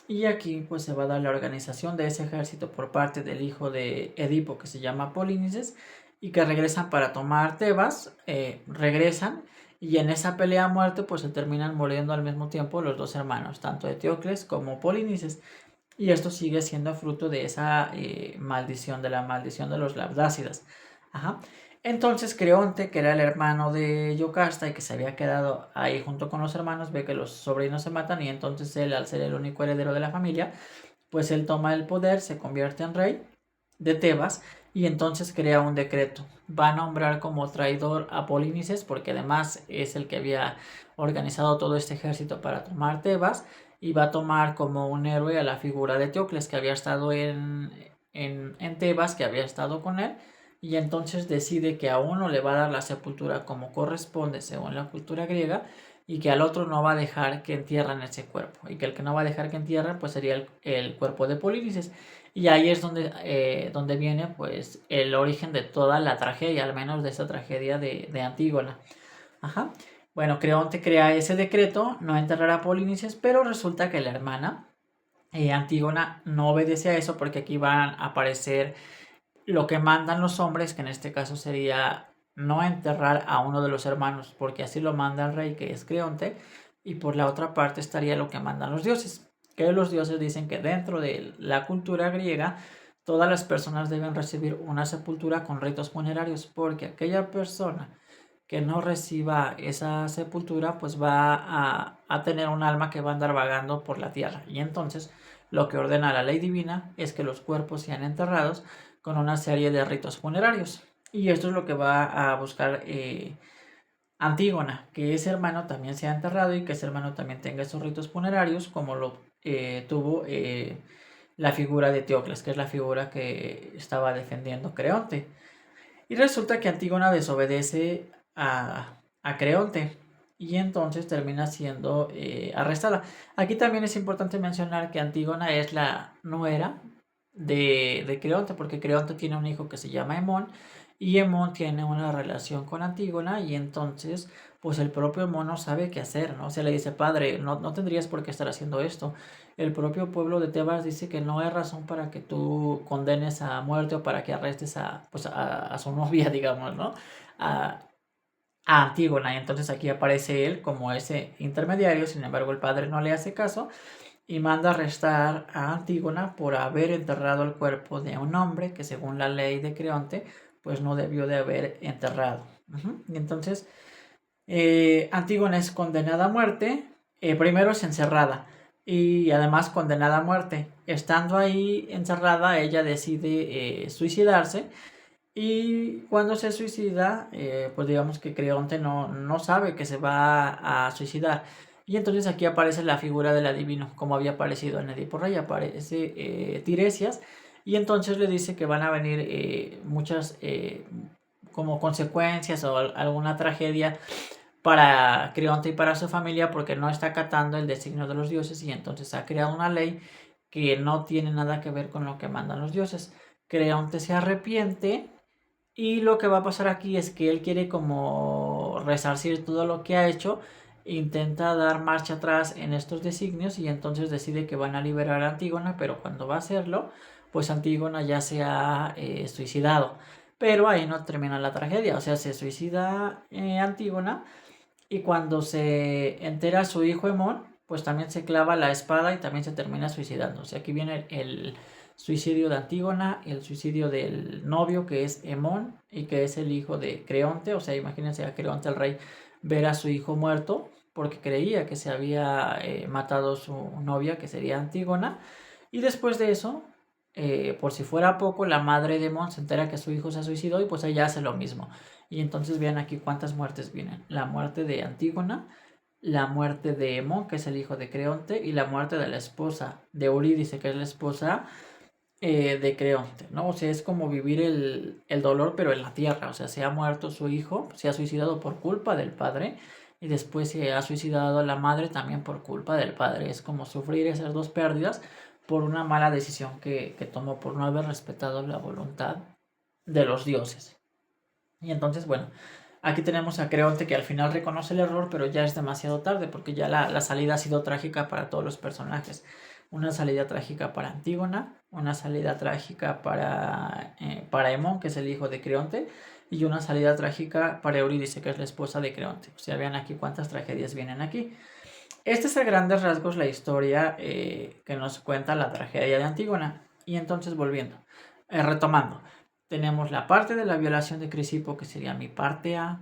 Y aquí pues se va a dar la organización de ese ejército por parte del hijo de Edipo, que se llama Polinices, y que regresan para tomar Tebas, regresan, y en esa pelea a muerte pues se terminan muriendo al mismo tiempo los dos hermanos, tanto Eteocles como Polinices. Y esto sigue siendo fruto de esa maldición, de la maldición de los Labdácidas. Ajá. Entonces Creonte, que era el hermano de Yocasta y que se había quedado ahí junto con los hermanos, ve que los sobrinos se matan, y entonces él, al ser el único heredero de la familia, pues él toma el poder, se convierte en rey de Tebas, y entonces crea un decreto. Va a nombrar como traidor a Polinices, porque además es el que había organizado todo este ejército para tomar Tebas, y va a tomar como un héroe a la figura de Teocles, que había estado en Tebas, que había estado con él, y entonces decide que a uno le va a dar la sepultura como corresponde según la cultura griega, y que al otro no va a dejar que entierren ese cuerpo, y que el que no va a dejar que entierren pues sería el cuerpo de Polinices. Y ahí es donde viene pues el origen de toda la tragedia, al menos de esa tragedia de Antígona. Ajá. Bueno, Creonte crea ese decreto, no enterrar a Polinices, pero resulta que la hermana Antígona no obedece a eso, porque aquí van a aparecer lo que mandan los hombres, que en este caso sería no enterrar a uno de los hermanos, porque así lo manda el rey, que es Creonte, y por la otra parte estaría lo que mandan los dioses, que los dioses dicen que dentro de la cultura griega todas las personas deben recibir una sepultura con ritos funerarios, porque aquella persona que no reciba esa sepultura pues va a tener un alma que va a andar vagando por la tierra, y entonces lo que ordena la ley divina es que los cuerpos sean enterrados con una serie de ritos funerarios. Y esto es lo que va a buscar Antígona, que ese hermano también sea enterrado y que ese hermano también tenga esos ritos funerarios, como lo tuvo la figura de Teocles, que es la figura que estaba defendiendo Creonte. Y resulta que Antígona desobedece a Creonte, y entonces termina siendo arrestada. Aquí también es importante mencionar que Antígona es la nuera de Creonte, porque Creonte tiene un hijo que se llama Hemón, y Hemón tiene una relación con Antígona, y entonces pues el propio Hemón no sabe qué hacer, ¿no? Se le dice: padre, no tendrías por qué estar haciendo esto. El propio pueblo de Tebas dice que no hay razón para que tú condenes a muerte o para que arrestes pues a su novia, digamos, ¿no? A, a Antígona. Y entonces aquí aparece él como ese intermediario. Sin embargo, el padre no le hace caso y manda arrestar a Antígona por haber enterrado el cuerpo de un hombre que, según la ley de Creonte, pues no debió de haber enterrado. Y entonces Antígona es condenada a muerte. Primero es encerrada y además condenada a muerte. Estando ahí encerrada, ella decide suicidarse, y cuando se suicida, pues digamos que Creonte no sabe que se va a suicidar. Y entonces aquí aparece la figura del adivino, como había aparecido en Edipo Rey, aparece Tiresias, y entonces le dice que van a venir muchas como consecuencias o alguna tragedia para Creonte y para su familia, porque no está acatando el designio de los dioses, y entonces ha creado una ley que no tiene nada que ver con lo que mandan los dioses. Creonte se arrepiente, y lo que va a pasar aquí es que él quiere como resarcir todo lo que ha hecho, intenta dar marcha atrás en estos designios y entonces decide que van a liberar a Antígona, pero cuando va a hacerlo, pues Antígona ya se ha suicidado. Pero ahí no termina la tragedia, o sea, se suicida Antígona y cuando se entera su hijo Hemón, pues también se clava la espada y también se termina suicidando. O sea, aquí viene el suicidio de Antígona, el suicidio del novio que es Hemón y que es el hijo de Creonte. O sea, imagínense a Creonte el rey ver a su hijo muerto porque creía que se había matado su novia, que sería Antígona. Y después de eso, por si fuera poco, la madre de Hemón se entera que su hijo se suicidó y pues ella hace lo mismo. Y entonces vean aquí cuántas muertes vienen. La muerte de Antígona, la muerte de Hemón, que es el hijo de Creonte, y la muerte de la esposa de Eurídice, que es la esposa de Creonte, ¿no? O sea, es como vivir el dolor, pero en la tierra. O sea, se ha muerto su hijo, se ha suicidado por culpa del padre, y después se ha suicidado la madre también por culpa del padre. Es como sufrir esas dos pérdidas por una mala decisión que tomó, por no haber respetado la voluntad de los dioses. Y entonces, bueno, aquí tenemos a Creonte que al final reconoce el error, pero ya es demasiado tarde porque ya la salida ha sido trágica para todos los personajes. Una salida trágica para Antígona, una salida trágica para Hemón, que es el hijo de Creonte, y una salida trágica para Eurídice, que es la esposa de Creonte. O sea, vean aquí cuántas tragedias vienen aquí. Esta es a grandes rasgos la historia que nos cuenta la tragedia de Antígona. Y entonces volviendo, retomando, tenemos la parte de la violación de Crisipo, que sería mi parte A.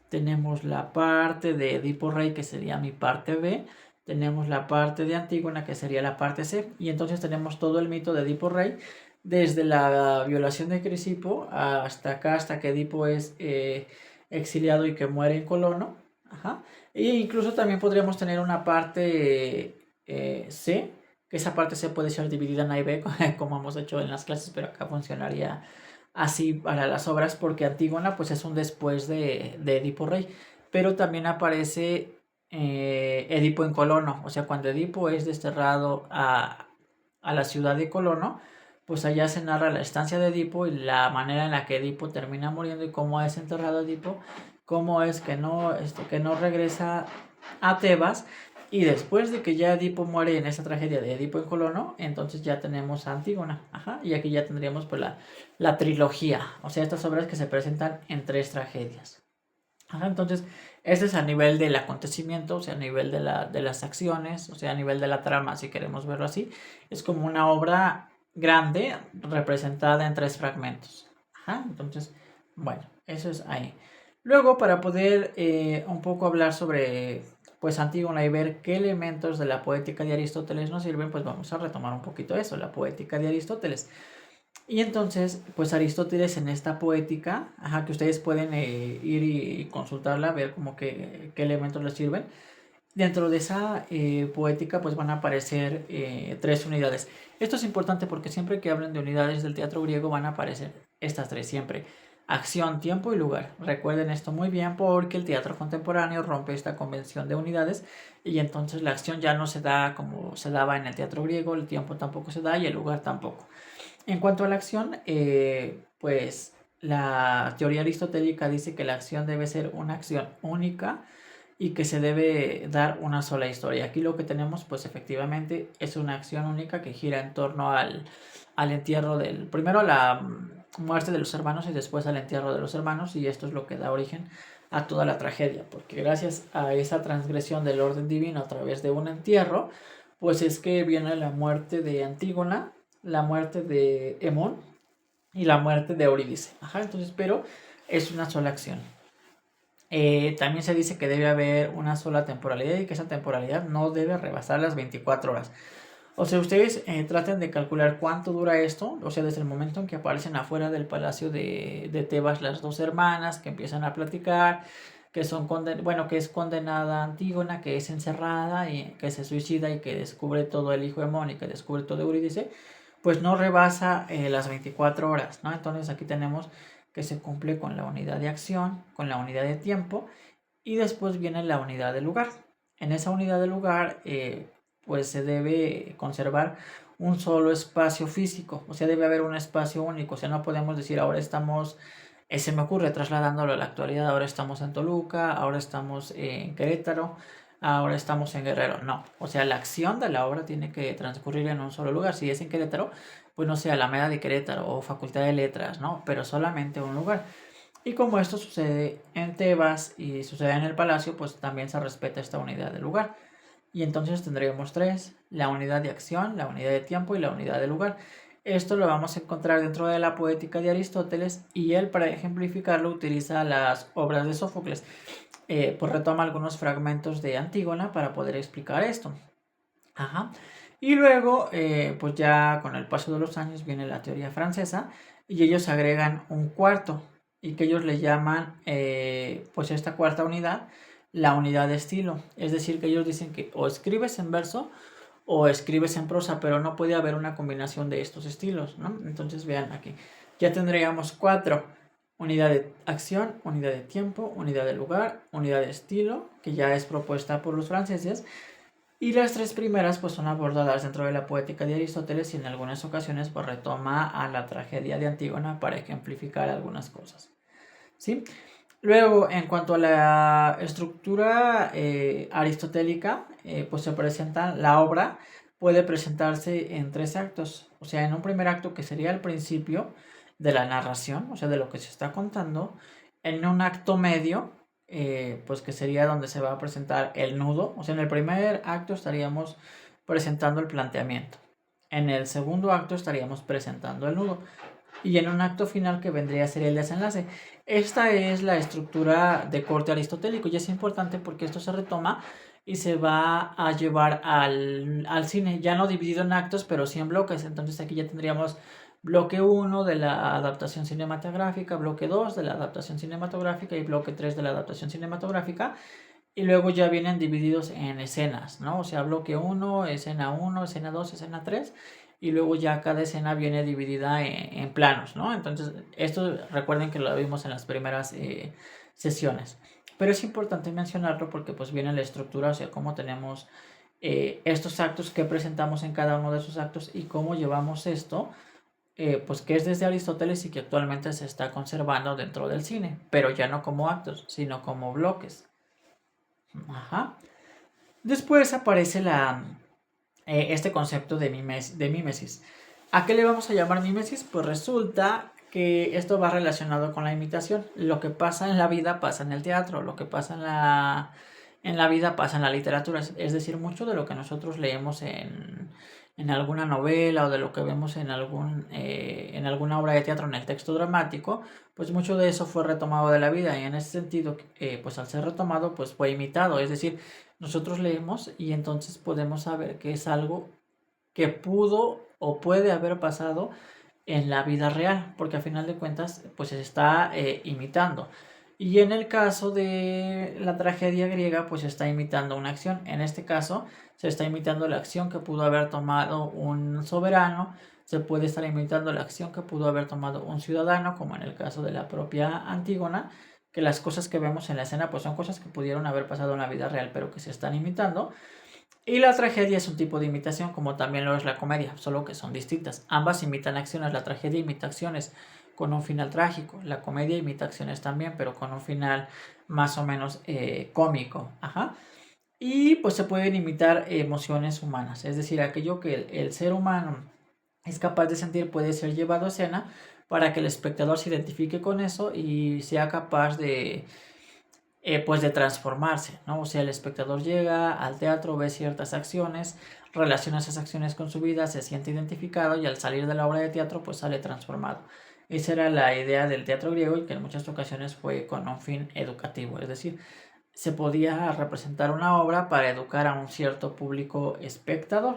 Tenemos la parte de Edipo Rey, que sería mi parte B. Tenemos la parte de Antígona, que sería la parte C. Y entonces tenemos todo el mito de Edipo Rey, desde la violación de Crisipo hasta acá, hasta que Edipo es exiliado y que muere en Colono. Ajá. E incluso también podríamos tener una parte C, que esa parte C puede ser dividida en A y B, como hemos hecho en las clases, pero acá funcionaría así para las obras, porque Antígona pues es un después de Edipo Rey, pero también aparece Edipo en Colono, o sea, cuando Edipo es desterrado a la ciudad de Colono, pues allá se narra la estancia de Edipo y la manera en la que Edipo termina muriendo y cómo es enterrado Edipo, cómo es que no regresa a Tebas. Y después de que ya Edipo muere en esa tragedia de Edipo en Colono, entonces ya tenemos a Antígona. Ajá, y aquí ya tendríamos pues la trilogía. O sea, estas obras que se presentan en 3 tragedias. Ajá, entonces, este es a nivel del acontecimiento, o sea, a nivel de las acciones, o sea, a nivel de la trama, si queremos verlo así. Es como una obra grande representada en 3 fragmentos. Ajá, entonces, bueno, eso es ahí. Luego, para poder un poco hablar sobre pues Antígona y ver qué elementos de la poética de Aristóteles nos sirven, pues vamos a retomar un poquito eso, la poética de Aristóteles. Y entonces, pues Aristóteles en esta poética, ajá, que ustedes pueden ir y consultarla, ver como que, qué elementos les sirven. Dentro de esa poética, pues van a aparecer 3 unidades. Esto es importante porque siempre que hablen de unidades del teatro griego van a aparecer estas 3 siempre. Acción, tiempo y lugar. Recuerden esto muy bien porque el teatro contemporáneo rompe esta convención de unidades y entonces la acción ya no se da como se daba en el teatro griego, el tiempo tampoco se da y el lugar tampoco. En cuanto a la acción, pues la teoría aristotélica dice que la acción debe ser una acción única y que se debe dar una sola historia. Aquí lo que tenemos, pues efectivamente, es una acción única que gira en torno al entierro del... Primero la muerte de los hermanos y después al entierro de los hermanos, y esto es lo que da origen a toda la tragedia, porque gracias a esa transgresión del orden divino a través de un entierro, pues es que viene la muerte de Antígona, la muerte de Hemón y la muerte de Eurídice. Ajá, entonces, pero es una sola acción. También se dice que debe haber una sola temporalidad y que esa temporalidad no debe rebasar las 24 horas. O sea, ustedes traten de calcular cuánto dura esto, o sea, desde el momento en que aparecen afuera del palacio de Tebas las 2 hermanas, que empiezan a platicar, que son que es condenada Antígona, que es encerrada y que se suicida y que descubre todo el hijo de Hemón y que descubre todo Eurídice, pues no rebasa las 24 horas, ¿no? Entonces aquí tenemos que se cumple con la unidad de acción, con la unidad de tiempo y después viene la unidad de lugar. En esa unidad de lugar, pues se debe conservar un solo espacio físico, o sea, debe haber un espacio único, o sea, no podemos decir ahora estamos, se me ocurre trasladándolo a la actualidad, ahora estamos en Toluca, ahora estamos en Querétaro, ahora estamos en Guerrero. No, o sea, la acción de la obra tiene que transcurrir en un solo lugar. Si es en Querétaro, pues no sé, Alameda de Querétaro o Facultad de Letras, ¿no? Pero solamente un lugar. Y como esto sucede en Tebas y sucede en el Palacio, pues también se respeta esta unidad de lugar. Y entonces tendríamos tres: la unidad de acción, la unidad de tiempo y la unidad de lugar. Esto lo vamos a encontrar dentro de la poética de Aristóteles, y él, para ejemplificarlo, utiliza las obras de Sófocles. Pues retoma algunos fragmentos de Antígona para poder explicar esto. Ajá. Y luego, pues ya con el paso de los años viene la teoría francesa, y ellos agregan un cuarto, y que ellos le llaman, pues esta cuarta unidad, la unidad de estilo. Es decir, que ellos dicen que o escribes en verso o escribes en prosa, pero no puede haber una combinación de estos estilos, ¿no? Entonces vean aquí, ya tendríamos cuatro: unidad de acción, unidad de tiempo, unidad de lugar, unidad de estilo, que ya es propuesta por los franceses. Y las tres primeras pues son abordadas dentro de la poética de Aristóteles, y en algunas ocasiones pues retoma a la tragedia de Antígona para ejemplificar algunas cosas, ¿sí? Luego, en cuanto a la estructura aristotélica, pues se presenta la obra, puede presentarse en tres actos. O sea, en un primer acto, que sería el principio de la narración, o sea, de lo que se está contando. En un acto medio, pues que sería donde se va a presentar el nudo. O sea, en el primer acto estaríamos presentando el planteamiento. En el segundo acto estaríamos presentando el nudo. Y en un acto final, que vendría a ser el desenlace. Esta es la estructura de corte aristotélico, y es importante porque esto se retoma y se va a llevar al cine, ya no dividido en actos, pero sí en bloques. Entonces aquí ya tendríamos bloque 1 de la adaptación cinematográfica, bloque 2 de la adaptación cinematográfica y bloque 3 de la adaptación cinematográfica. Y luego ya vienen divididos en escenas, ¿no? O sea, bloque 1, escena 2, escena 3. Y luego ya cada escena viene dividida en planos, ¿no? Entonces, esto recuerden que lo vimos en las primeras sesiones. Pero es importante mencionarlo porque pues viene la estructura, o sea, cómo tenemos estos actos que presentamos en cada uno de esos actos, y cómo llevamos esto, pues que es desde Aristóteles y que actualmente se está conservando dentro del cine, pero ya no como actos, sino como bloques. Ajá. Después aparece este concepto de mímesis. ¿A qué le vamos a llamar mímesis? Pues resulta que esto va relacionado con la imitación. Lo que pasa en la vida pasa en el teatro, lo que pasa en la vida pasa en la literatura. Es decir, mucho de lo que nosotros leemos en alguna novela, o de lo que vemos en alguna obra de teatro, en el texto dramático, pues mucho de eso fue retomado de la vida, y en ese sentido, pues al ser retomado, pues fue imitado. Es decir, nosotros leemos y entonces podemos saber que es algo que pudo o puede haber pasado en la vida real, porque a final de cuentas pues se está imitando. Y en el caso de la tragedia griega, pues se está imitando una acción. En este caso se está imitando la acción que pudo haber tomado un soberano, se puede estar imitando la acción que pudo haber tomado un ciudadano, como en el caso de la propia Antígona, que las cosas que vemos en la escena pues son cosas que pudieron haber pasado en la vida real, pero que se están imitando. Y la tragedia es un tipo de imitación, como también lo es la comedia, solo que son distintas. Ambas imitan acciones. La tragedia imita acciones con un final trágico. La comedia imita acciones también, pero con un final más o menos cómico. Ajá. Y pues se pueden imitar emociones humanas, es decir, aquello que el ser humano es capaz de sentir puede ser llevado a escena para que el espectador se identifique con eso y sea capaz pues de transformarse, ¿no? O sea, el espectador llega al teatro, ve ciertas acciones, relaciona esas acciones con su vida, se siente identificado, y al salir de la obra de teatro pues sale transformado. Esa era la idea del teatro griego, y que en muchas ocasiones fue con un fin educativo, es decir, se podía representar una obra para educar a un cierto público espectador.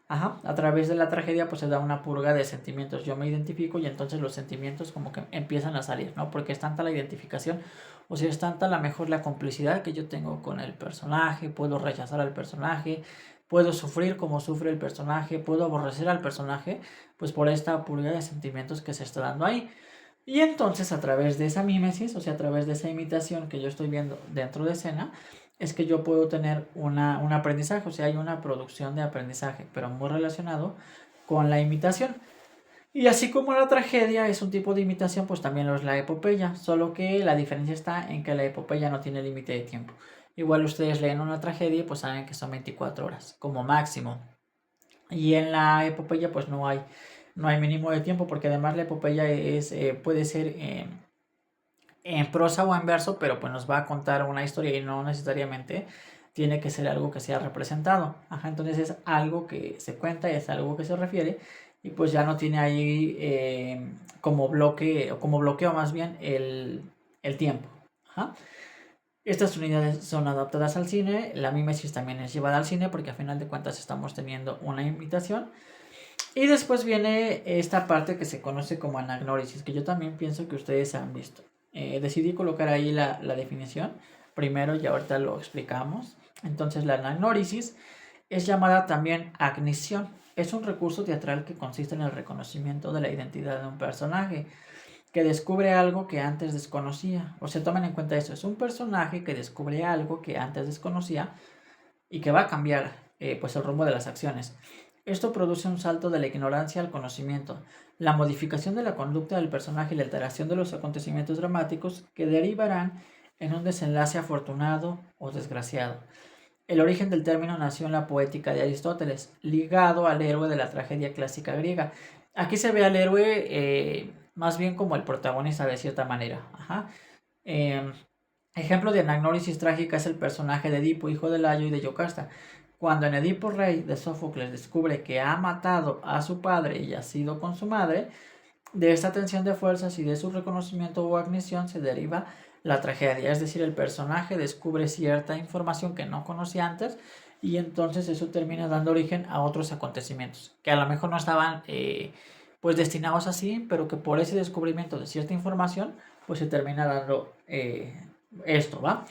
Ajá, a través de la tragedia pues se da una purga de sentimientos. Yo me identifico y entonces los sentimientos como que empiezan a salir, ¿no? Porque es tanta la identificación, o sea, es tanta la mejor la complicidad que yo tengo con el personaje, puedo rechazar al personaje, puedo sufrir como sufre el personaje, puedo aborrecer al personaje, pues por esta purga de sentimientos que se está dando ahí. Y entonces, a través de esa mímesis, o sea, a través de esa imitación que yo estoy viendo dentro de escena, es que yo puedo tener un aprendizaje. O sea, hay una producción de aprendizaje, pero muy relacionado con la imitación. Y así como la tragedia es un tipo de imitación, pues también lo es la epopeya, solo que la diferencia está en que la epopeya no tiene límite de tiempo. Igual ustedes leen una tragedia y pues saben que son 24 horas como máximo. Y en la epopeya pues no hay mínimo de tiempo, porque además la epopeya puede ser en prosa o en verso, pero pues nos va a contar una historia y no necesariamente tiene que ser algo que sea representado. Ajá, entonces es algo que se cuenta, es algo que se refiere y pues ya no tiene ahí como bloque o como bloqueo más bien el tiempo. Ajá. Estas unidades son adaptadas al cine, la mimesis también es llevada al cine porque a final de cuentas estamos teniendo una imitación. Y después viene esta parte que se conoce como anagnórisis, que yo también pienso que ustedes han visto. Decidí colocar ahí la definición primero y ahorita lo explicamos. Entonces la anagnórisis es llamada también agnición. Es un recurso teatral que consiste en el reconocimiento de la identidad de un personaje que descubre algo que antes desconocía. O sea, tomen en cuenta eso. Es un personaje que descubre algo que antes desconocía y que va a cambiar pues el rumbo de las acciones. Esto produce un salto de la ignorancia al conocimiento, la modificación de la conducta del personaje y la alteración de los acontecimientos dramáticos que derivarán en un desenlace afortunado o desgraciado. El origen del término nació en la poética de Aristóteles, ligado al héroe de la tragedia clásica griega. Aquí se ve al héroe más bien como el protagonista de cierta manera. Ajá. Ejemplo de anagnórisis trágica es el personaje de Edipo, hijo de Layo y de Yocasta. Cuando en Edipo Rey de Sófocles descubre que ha matado a su padre y ha sido con su madre, de esta tensión de fuerzas y de su reconocimiento o agnición se deriva la tragedia, es decir, el personaje descubre cierta información que no conocía antes y entonces eso termina dando origen a otros acontecimientos que a lo mejor no estaban pues destinados así, pero que por ese descubrimiento de cierta información pues se termina dando esto, ¿va?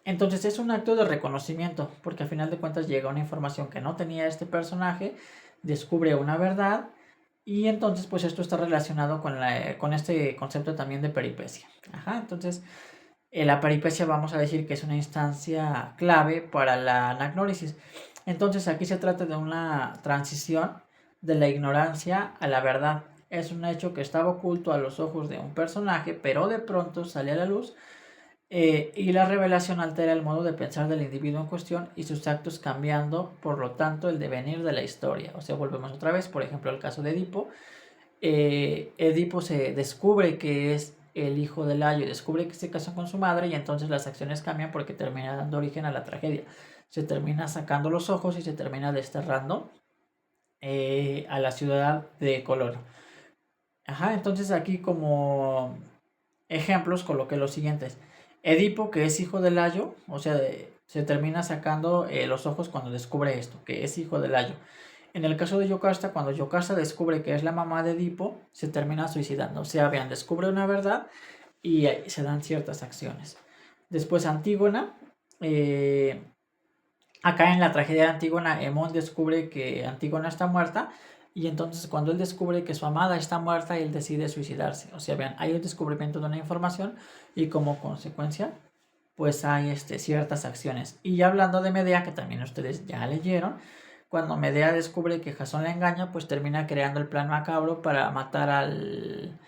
Entonces es un acto de reconocimiento, porque al final de cuentas llega una información que no tenía este personaje, descubre una verdad y entonces pues esto está relacionado con este concepto también de peripecia. Ajá, entonces la peripecia vamos a decir que es una instancia clave para la anagnórisis. Entonces aquí se trata de una transición de la ignorancia a la verdad. Es un hecho que estaba oculto a los ojos de un personaje, pero de pronto sale a la luz y la revelación altera el modo de pensar del individuo en cuestión y sus actos cambiando, por lo tanto, el devenir de la historia. O sea, volvemos otra vez, por ejemplo, al caso de Edipo. Edipo se descubre que es el hijo de Layo, descubre que se casó con su madre y entonces las acciones cambian porque termina dando origen a la tragedia. Se termina sacando los ojos y se termina desterrando a la ciudad de Colón. Ajá, entonces aquí como ejemplos coloqué los siguientes. Edipo, que es hijo de Layo, o sea, se termina sacando los ojos cuando descubre esto, que es hijo de Layo. En el caso de Yocasta, cuando Yocasta descubre que es la mamá de Edipo, se termina suicidando. O sea, vean, descubre una verdad y se dan ciertas acciones. Después Antígona. Acá en la tragedia de Antígona, Hemón descubre que Antígona está muerta y entonces cuando él descubre que su amada está muerta, él decide suicidarse. O sea, vean, hay un descubrimiento de una información y como consecuencia, pues hay ciertas acciones. Y ya hablando de Medea, que también ustedes ya leyeron, cuando Medea descubre que Jasón la engaña, pues termina creando el plan macabro para matar al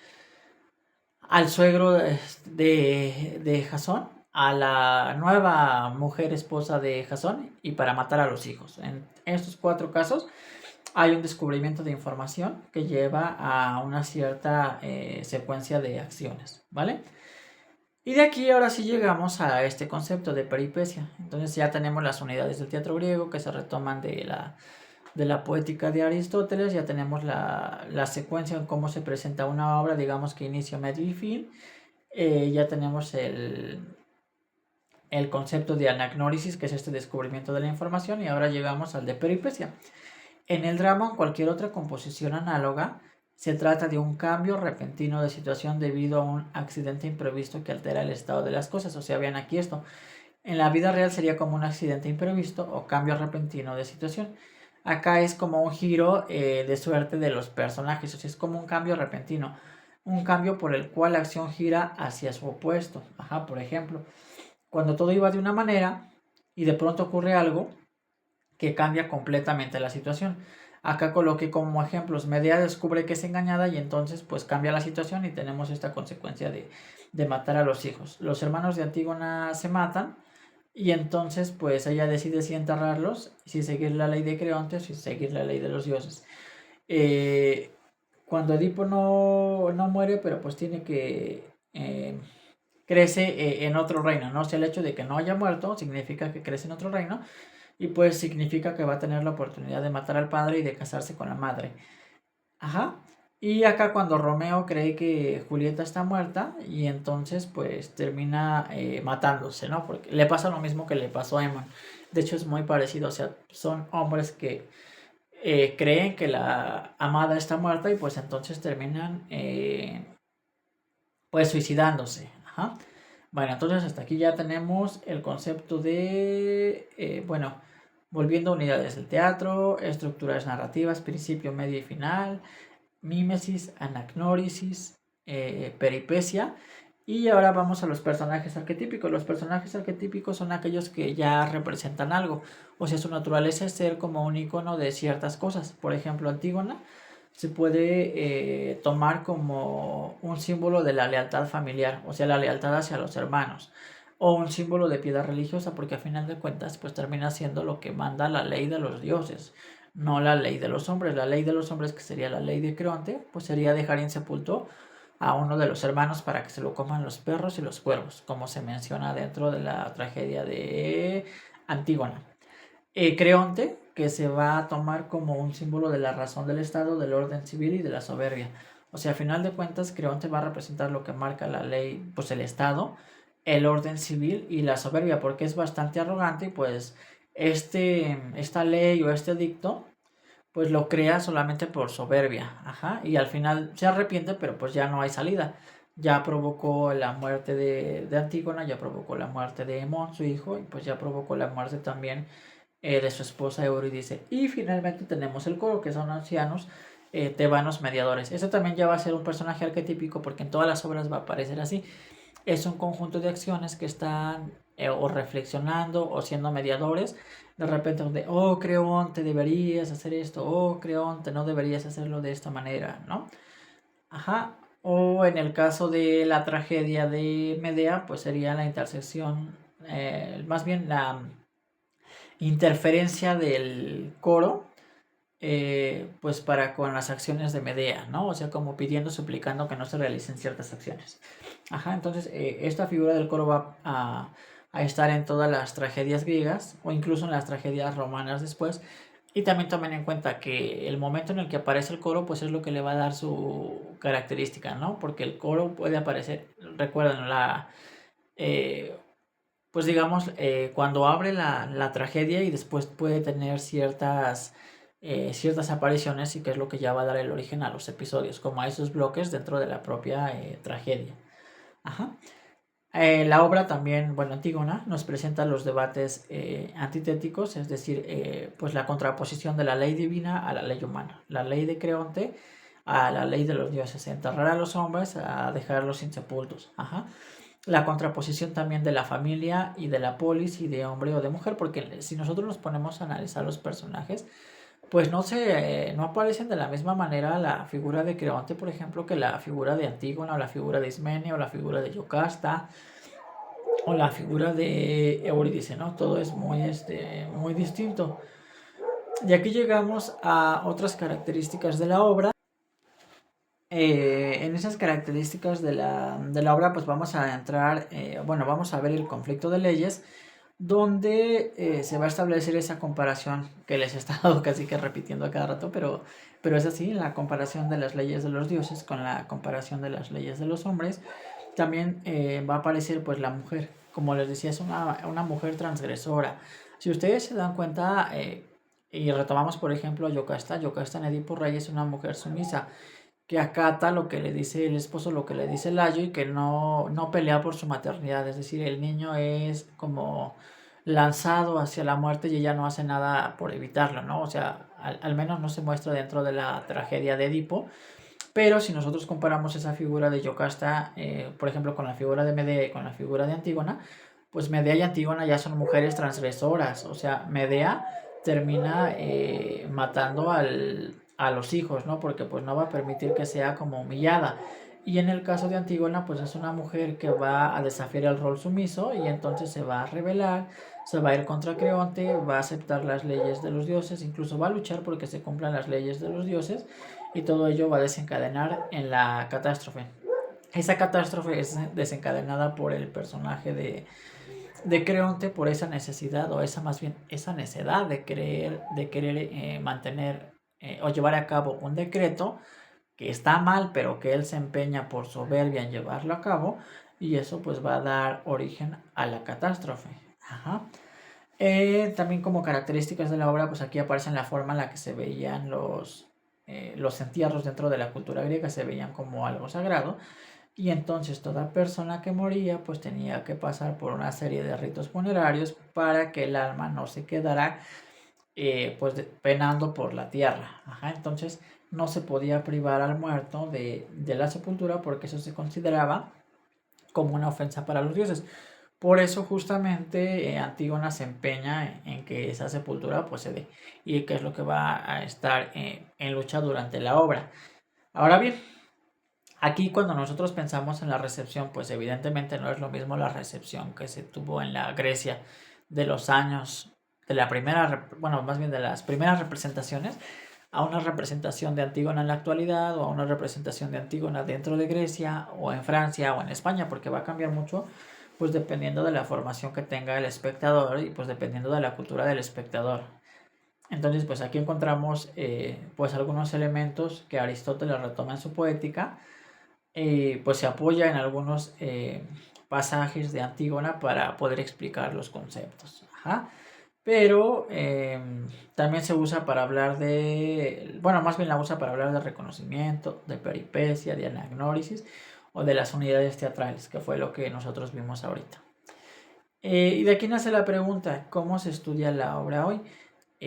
suegro de Jasón, a la nueva mujer esposa de Jasón y para matar a los hijos. En estos 4 casos hay un descubrimiento de información que lleva a una cierta secuencia de acciones, ¿vale? Y de aquí ahora sí llegamos a este concepto de peripecia. Entonces ya tenemos las unidades del teatro griego que se retoman de la poética de Aristóteles, ya tenemos la secuencia en cómo se presenta una obra, digamos que inicio, medio y fin. Ya tenemos el concepto de anagnórisis, que es este descubrimiento de la información, y ahora llegamos al de peripecia. En el drama o en cualquier otra composición análoga, se trata de un cambio repentino de situación debido a un accidente imprevisto que altera el estado de las cosas. O sea, vean aquí esto. En la vida real sería como un accidente imprevisto o cambio repentino de situación. Acá es como un giro de suerte de los personajes. O sea, es como un cambio repentino. Un cambio por el cual la acción gira hacia su opuesto. Ajá, por ejemplo, cuando todo iba de una manera y de pronto ocurre algo que cambia completamente la situación. Acá coloqué como ejemplos, Medea descubre que es engañada y entonces pues cambia la situación y tenemos esta consecuencia de matar a los hijos. Los hermanos de Antígona se matan Y entonces, pues ella decide si enterrarlos, si seguir la ley de Creonte o si seguir la ley de los dioses. Eh, Cuando Edipo no muere, pero pues tiene que... crece en otro reino, ¿no? O sea, el hecho de que no haya muerto significa que crece en otro reino y pues significa que va a tener la oportunidad de matar al padre y de casarse con la madre. Ajá. Y acá cuando Romeo cree que Julieta está muerta y entonces pues termina matándose, ¿no? Porque le pasa lo mismo que le pasó a Emon. De hecho es muy parecido, o sea, son hombres que creen que la amada está muerta y pues entonces terminan pues suicidándose. Ajá. Bueno, entonces hasta aquí ya tenemos el concepto de, bueno, volviendo a unidades del teatro, estructuras narrativas, principio, medio y final, mímesis, anagnórisis, peripecia. Y ahora vamos a los personajes arquetípicos. Los personajes arquetípicos son aquellos que ya representan algo. O sea, su naturaleza es ser como un icono de ciertas cosas. Por ejemplo, Antígona se puede tomar como un símbolo de la lealtad familiar, o sea, la lealtad hacia los hermanos, o un símbolo de piedad religiosa, porque a final de cuentas, pues termina siendo lo que manda la ley de los dioses, no la ley de los hombres. La ley de los hombres, que sería la ley de Creonte, pues sería dejar insepulto a uno de los hermanos para que se lo coman los perros y los cuervos, como se menciona dentro de la tragedia de Antígona. Creonte, que se va a tomar como un símbolo de la razón del Estado, del orden civil y de la soberbia. O sea, a final de cuentas, Creonte va a representar lo que marca la ley, pues el Estado, el orden civil y la soberbia, porque es bastante arrogante y pues esta ley o este edicto, pues lo crea solamente por soberbia, ajá, y al final se arrepiente, pero pues ya no hay salida. Ya provocó la muerte de Antígona, ya provocó la muerte de Hemón, su hijo, y pues ya provocó la muerte también de su esposa Eurídice. Y finalmente tenemos el coro, que son ancianos tebanos mediadores. Este también ya va a ser un personaje arquetípico porque en todas las obras va a aparecer así. Es un conjunto de acciones que están o reflexionando o siendo mediadores. De repente donde, oh Creonte, deberías hacer esto, oh Creonte, no deberías hacerlo de esta manera, ¿no? Ajá. O en el caso de la tragedia de Medea, pues sería la intersección, más bien la interferencia del coro, pues para con las acciones de Medea, ¿no? O sea, como pidiendo, suplicando que no se realicen ciertas acciones. Ajá, entonces esta figura del coro va a estar en todas las tragedias griegas o incluso en las tragedias romanas después. Y también tomen en cuenta que el momento en el que aparece el coro, pues es lo que le va a dar su característica, ¿no? Porque el coro puede aparecer, recuerden, eh, pues digamos, cuando abre la tragedia y después puede tener ciertas apariciones y que es lo que ya va a dar el origen a los episodios, como a esos bloques dentro de la propia tragedia. Ajá. La obra también, bueno, Antígona nos presenta los debates antitéticos, es decir, pues la contraposición de la ley divina a la ley humana, la ley de Creonte a la ley de los dioses, enterrar a los hombres a dejarlos insepultos. Ajá. La contraposición también de la familia y de la polis y de hombre o de mujer, porque si nosotros nos ponemos a analizar los personajes, pues no aparecen de la misma manera la figura de Creonte, por ejemplo, que la figura de Antígona, o la figura de Ismenia, o la figura de Yocasta, o la figura de Eurídice, ¿no? Todo es muy distinto. Y aquí llegamos a otras características de la obra. En esas características de la obra, pues vamos a entrar, bueno, vamos a ver el conflicto de leyes, donde se va a establecer esa comparación que les he estado casi que repitiendo a cada rato, pero es así, la comparación de las leyes de los dioses con la comparación de las leyes de los hombres. También va a aparecer pues la mujer, como les decía, es una mujer transgresora. Si ustedes se dan cuenta, y retomamos por ejemplo a Yocasta en Edipo Rey es una mujer sumisa que acata lo que le dice el esposo, lo que le dice Layo y que no pelea por su maternidad. Es decir, el niño es como lanzado hacia la muerte y ella no hace nada por evitarlo, ¿no? O sea, al menos no se muestra dentro de la tragedia de Edipo. Pero si nosotros comparamos esa figura de Yocasta, por ejemplo, con la figura de Medea y con la figura de Antígona, pues Medea y Antígona ya son mujeres transgresoras. O sea, Medea termina matando a los hijos, ¿no? Porque pues no va a permitir que sea como humillada. Y en el caso de Antígona, pues es una mujer que va a desafiar el rol sumiso y entonces se va a rebelar, se va a ir contra Creonte, va a aceptar las leyes de los dioses, incluso va a luchar porque se cumplan las leyes de los dioses y todo ello va a desencadenar en la catástrofe. Esa catástrofe es desencadenada por el personaje de Creonte, por esa necesidad, o esa más bien, esa necedad de querer mantener o llevar a cabo un decreto que está mal, pero que él se empeña por soberbia en llevarlo a cabo, y eso pues va a dar origen a la catástrofe. Ajá. También como características de la obra, pues aquí aparecen la forma en la que se veían los entierros dentro de la cultura griega, se veían como algo sagrado, y entonces toda persona que moría pues tenía que pasar por una serie de ritos funerarios para que el alma no se quedara pues penando por la tierra. Ajá, entonces no se podía privar al muerto de la sepultura porque eso se consideraba como una ofensa para los dioses. Por eso justamente Antígona se empeña en que esa sepultura pues se dé, y que es lo que va a estar en lucha durante la obra. Ahora bien, aquí cuando nosotros pensamos en la recepción, pues evidentemente no es lo mismo la recepción que se tuvo en la Grecia de los años de la primera, bueno, más bien de las primeras representaciones, a una representación de Antígona en la actualidad, o a una representación de Antígona dentro de Grecia, o en Francia, o en España, porque va a cambiar mucho, pues dependiendo de la formación que tenga el espectador y pues dependiendo de la cultura del espectador. Entonces, pues aquí encontramos pues algunos elementos que Aristóteles retoma en su poética, pues se apoya en algunos pasajes de Antígona para poder explicar los conceptos. Ajá. Pero también se usa para hablar de, bueno, más bien la usa para hablar de reconocimiento, de peripecia, de anagnórisis o de las unidades teatrales, que fue lo que nosotros vimos ahorita. Y de aquí nace la pregunta, ¿cómo se estudia la obra hoy?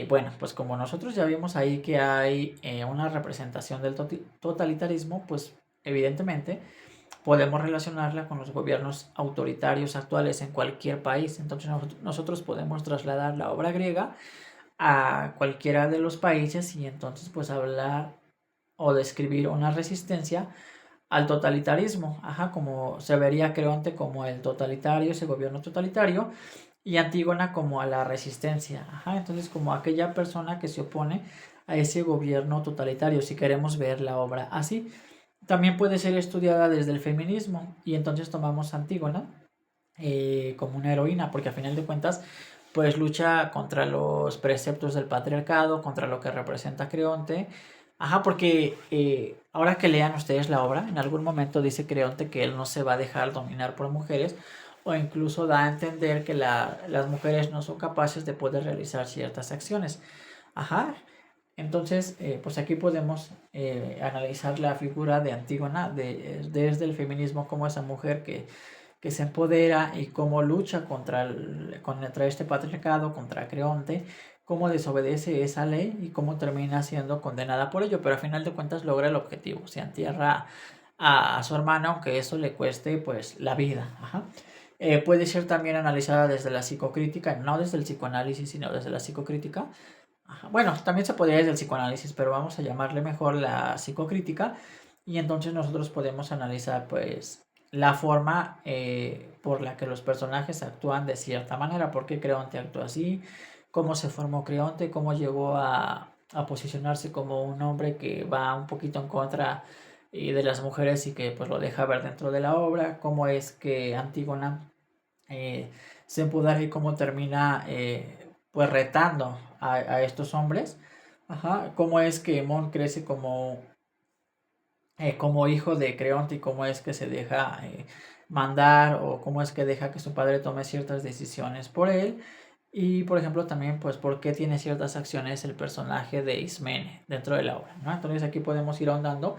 Bueno, pues como nosotros ya vimos ahí que hay una representación del totalitarismo, pues evidentemente podemos relacionarla con los gobiernos autoritarios actuales en cualquier país. Entonces nosotros podemos trasladar la obra griega a cualquiera de los países y entonces pues hablar o describir una resistencia al totalitarismo. Ajá, como se vería Creonte como el totalitario, ese gobierno totalitario, y Antígona como a la resistencia. Ajá, entonces como aquella persona que se opone a ese gobierno totalitario, si queremos ver la obra así. También puede ser estudiada desde el feminismo y entonces tomamos a Antígona como una heroína, porque a final de cuentas pues lucha contra los preceptos del patriarcado, contra lo que representa Creonte. Ajá, porque ahora que lean ustedes la obra, en algún momento dice Creonte que él no se va a dejar dominar por mujeres, o incluso da a entender que las mujeres no son capaces de poder realizar ciertas acciones. Ajá, entonces, pues aquí podemos analizar la figura de Antígona desde el feminismo, como esa mujer que se empodera y cómo lucha contra este patriarcado, contra Creonte, cómo desobedece esa ley y cómo termina siendo condenada por ello, pero a final de cuentas logra el objetivo, se entierra a su hermano, aunque eso le cueste pues la vida. Ajá. Puede ser también analizada desde la psicocrítica, no desde el psicoanálisis, sino desde la psicocrítica. Ajá. Bueno, también se podría desde el psicoanálisis, pero vamos a llamarle mejor la psicocrítica, y entonces nosotros podemos analizar pues la forma por la que los personajes actúan de cierta manera, por qué Creonte actúa así, cómo se formó Creonte, cómo llegó a posicionarse como un hombre que va un poquito en contra de las mujeres y que pues lo deja ver dentro de la obra, cómo es que Antígona se empodera y cómo termina pues retando a estos hombres. Ajá, cómo es que Mon crece como hijo de Creonte y cómo es que se deja mandar, o cómo es que deja que su padre tome ciertas decisiones por él. Y por ejemplo también pues por qué tiene ciertas acciones el personaje de Ismene dentro de la obra, ¿no? Entonces aquí podemos ir ahondando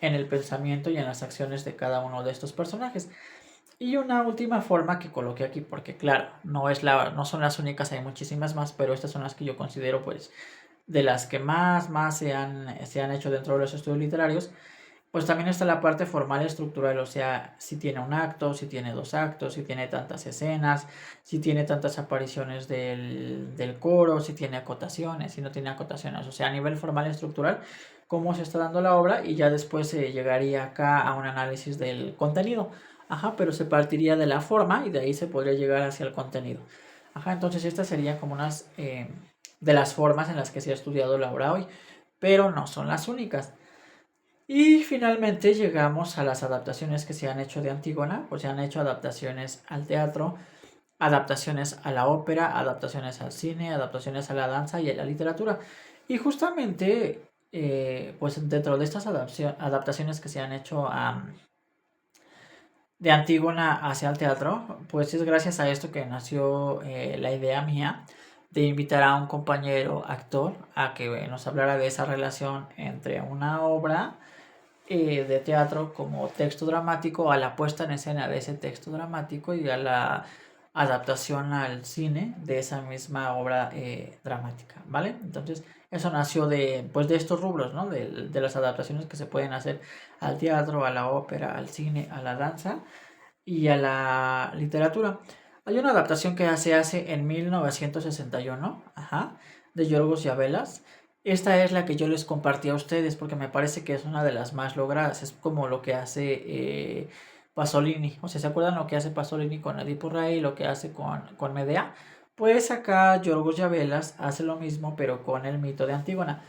en el pensamiento y en las acciones de cada uno de estos personajes. Y una última forma que coloqué aquí, porque claro, no son las únicas, hay muchísimas más, pero estas son las que yo considero pues de las que más se han hecho dentro de los estudios literarios, pues también está la parte formal y estructural, o sea, si tiene un acto, si tiene dos actos, si tiene tantas escenas, si tiene tantas apariciones del coro, si tiene acotaciones, si no tiene acotaciones, o sea, a nivel formal y estructural, cómo se está dando la obra y ya después se llegaría acá a un análisis del contenido. Ajá, pero se partiría de la forma y de ahí se podría llegar hacia el contenido. Ajá, entonces estas serían como unas de las formas en las que se ha estudiado la obra hoy, pero no son las únicas. Y finalmente llegamos a las adaptaciones que se han hecho de Antígona, pues se han hecho adaptaciones al teatro, adaptaciones a la ópera, adaptaciones al cine, adaptaciones a la danza y a la literatura. Y justamente, pues dentro de estas adaptaciones que se han hecho de Antígona hacia el teatro, pues es gracias a esto que nació la idea mía de invitar a un compañero actor a que nos hablara de esa relación entre una obra de teatro como texto dramático, a la puesta en escena de ese texto dramático y a la adaptación al cine de esa misma obra dramática, ¿vale? Entonces, eso nació de, pues, de estos rubros, ¿no? De las adaptaciones que se pueden hacer al teatro, a la ópera, al cine, a la danza y a la literatura. Hay una adaptación que se hace en 1961, ajá, de Yorgos Yavelas. Esta es la que yo les compartí a ustedes porque me parece que es una de las más logradas. Es como lo que hace Pasolini. O sea, ¿se acuerdan lo que hace Pasolini con Edipo Rey y lo que hace con Medea? Pues acá Yorgos Yavelas hace lo mismo, pero con el mito de Antígona.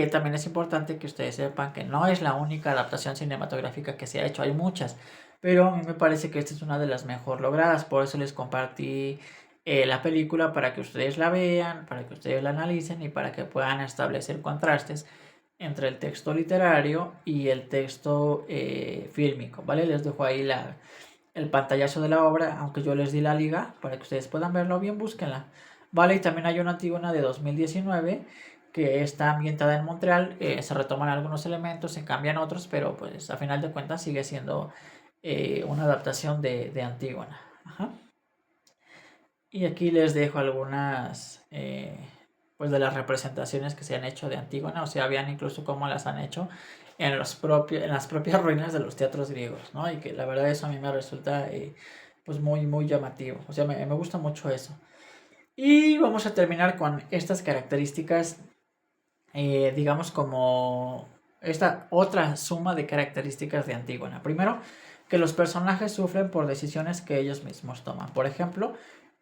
También es importante que ustedes sepan que no es la única adaptación cinematográfica que se ha hecho, hay muchas, pero a mí me parece que esta es una de las mejor logradas, por eso les compartí la película para que ustedes la vean, para que ustedes la analicen y para que puedan establecer contrastes entre el texto literario y el texto fílmico, ¿vale? Les dejo ahí el pantallazo de la obra, aunque yo les di la liga para que ustedes puedan verlo bien, búsquenla. Vale, y también hay una Antígona de 2019 que está ambientada en Montreal, se retoman algunos elementos, se cambian otros, pero pues a final de cuentas sigue siendo una adaptación de Antígona. Ajá. Y aquí les dejo algunas pues de las representaciones que se han hecho de Antígona, o sea, vean incluso cómo las han hecho en en las propias ruinas de los teatros griegos, ¿no? Y que la verdad eso a mí me resulta pues muy llamativo, o sea, me gusta mucho eso. Y vamos a terminar con estas características, digamos como esta otra suma de características de Antígona. Primero, que los personajes sufren por decisiones que ellos mismos toman. Por ejemplo,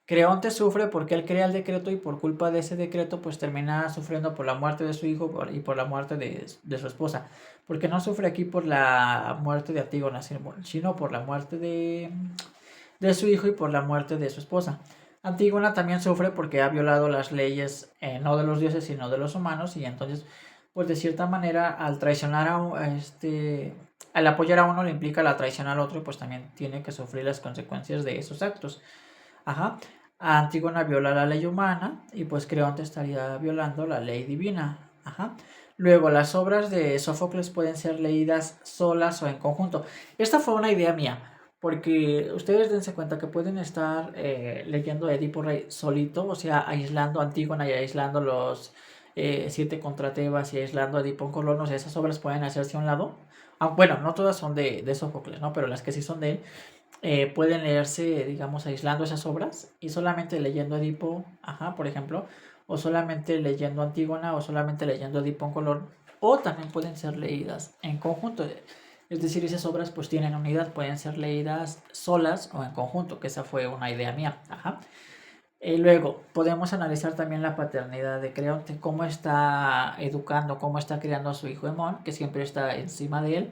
Creonte sufre porque él crea el decreto y por culpa de ese decreto pues termina sufriendo por la muerte de su hijo y por la muerte de su esposa. Porque no sufre aquí por la muerte de Antígona, sino por la muerte de su hijo y por la muerte de su esposa. Antígona también sufre porque ha violado las leyes no de los dioses sino de los humanos y entonces pues de cierta manera al traicionar al apoyar a uno le implica la traición al otro y pues también tiene que sufrir las consecuencias de esos actos. Ajá. Antígona viola la ley humana y pues Creonte estaría violando la ley divina. Ajá. Luego, las obras de Sófocles pueden ser leídas solas o en conjunto. Esta fue una idea mía, porque ustedes dense cuenta que pueden estar leyendo Edipo Rey solito, o sea, aislando a Antígona y aislando los siete contra Tebas y aislando a Edipo en Colono, o sea, esas obras pueden hacerse a un lado. Bueno, no todas son de Sófocles, ¿no? Pero las que sí son de él, pueden leerse, digamos, aislando esas obras y solamente leyendo Edipo, ajá, por ejemplo, o solamente leyendo Antígona, o solamente leyendo Edipo en color, o también pueden ser leídas en conjunto. Es decir, esas obras pues tienen unidad, pueden ser leídas solas o en conjunto, que esa fue una idea mía. Ajá. Luego, podemos analizar también la paternidad de Creonte, cómo está educando, cómo está criando a su hijo Hemón, que siempre está encima de él,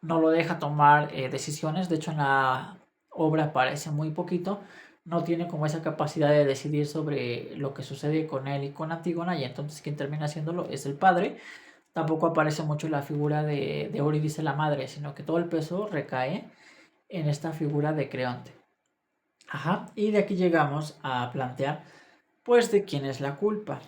no lo deja tomar decisiones, de hecho en la obra aparece muy poquito, no tiene como esa capacidad de decidir sobre lo que sucede con él y con Antígona, y entonces quien termina haciéndolo es el padre. Tampoco aparece mucho la figura de Eurídice la madre, sino que todo el peso recae en esta figura de Creonte. Ajá, y de aquí llegamos a plantear, pues, de quién es la culpa.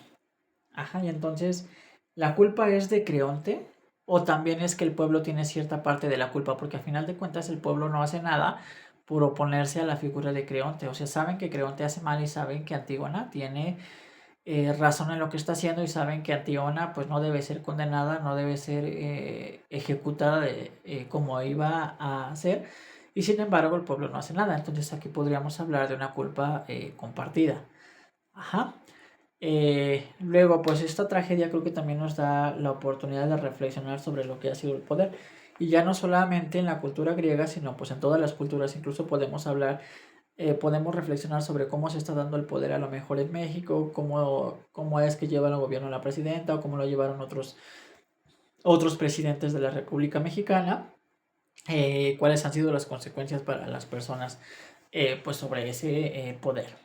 Ajá, y entonces, ¿la culpa es de Creonte? ¿O también es que el pueblo tiene cierta parte de la culpa? Porque al final de cuentas el pueblo no hace nada por oponerse a la figura de Creonte. O sea, saben que Creonte hace mal y saben que Antígona tiene razonan lo que está haciendo y saben que Antígona pues no debe ser condenada, no debe ser ejecutada como iba a hacer, y sin embargo el pueblo no hace nada. Entonces aquí podríamos hablar de una culpa compartida. Ajá. Luego, pues esta tragedia creo que también nos da la oportunidad de reflexionar sobre lo que ha sido el poder. Y ya no solamente en la cultura griega, sino pues en todas las culturas. Incluso podemos hablar, podemos reflexionar sobre cómo se está dando el poder a lo mejor en México, cómo es que lleva el gobierno la presidenta o cómo lo llevaron otros presidentes de la República Mexicana, cuáles han sido las consecuencias para las personas pues sobre ese poder.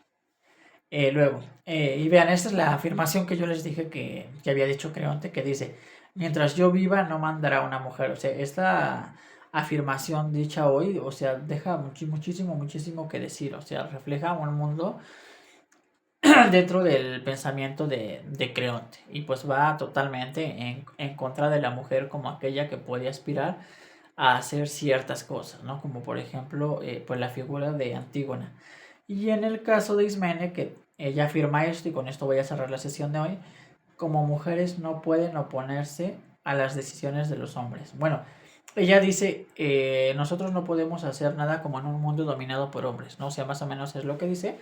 Luego, y vean, esta es la afirmación que yo les dije que había dicho Creonte, que dice, mientras yo viva no mandará una mujer. O sea, esta afirmación dicha hoy, o sea, deja muchísimo que decir. O sea, refleja un mundo dentro del pensamiento de Creonte. Y pues va totalmente en contra de la mujer como aquella que puede aspirar a hacer ciertas cosas, ¿no? Como por ejemplo, pues la figura de Antígona. Y en el caso de Ismene, que ella afirma esto, y con esto voy a cerrar la sesión de hoy, como mujeres no pueden oponerse a las decisiones de los hombres. Bueno, ella dice, nosotros no podemos hacer nada como en un mundo dominado por hombres, ¿no? O sea, más o menos es lo que dice.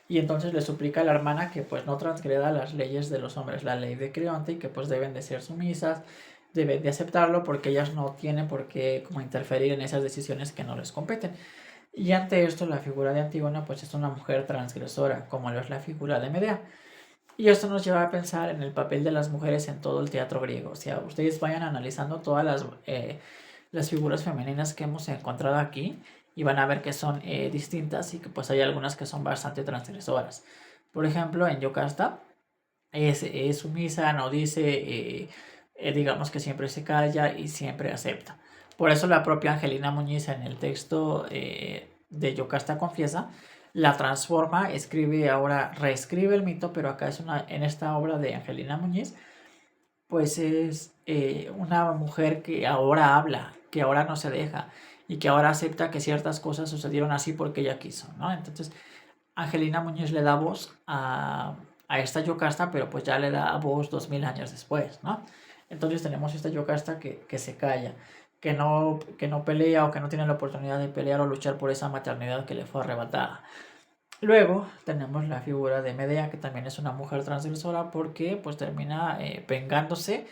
Y entonces le suplica a la hermana que pues no transgreda las leyes de los hombres, la ley de Creonte, y que pues deben de ser sumisas, deben de aceptarlo, porque ellas no tienen por qué como interferir en esas decisiones que no les competen. Y ante esto la figura de Antígona pues es una mujer transgresora, como lo es la figura de Medea. Y esto nos lleva a pensar en el papel de las mujeres en todo el teatro griego. O sea, ustedes vayan analizando todas las figuras femeninas que hemos encontrado aquí y van a ver que son distintas y que pues hay algunas que son bastante transgresoras. Por ejemplo, en Yocasta es sumisa, no dice, digamos que siempre se calla y siempre acepta. Por eso la propia Angelina Muñiz en el texto de Yocasta Confiesa la transforma, escribe ahora, reescribe el mito, pero acá es en esta obra de Angelina Muñiz, pues es una mujer que ahora habla, que ahora no se deja y que ahora acepta que ciertas cosas sucedieron así porque ella quiso, ¿no? Entonces, Angelina Muñiz le da voz a esta Yocasta, pero pues ya le da voz 2000 años después, ¿no? Entonces tenemos esta Yocasta que se calla, que no pelea o que no tiene la oportunidad de pelear o luchar por esa maternidad que le fue arrebatada. Luego tenemos la figura de Medea, que también es una mujer transgresora porque pues termina vengándose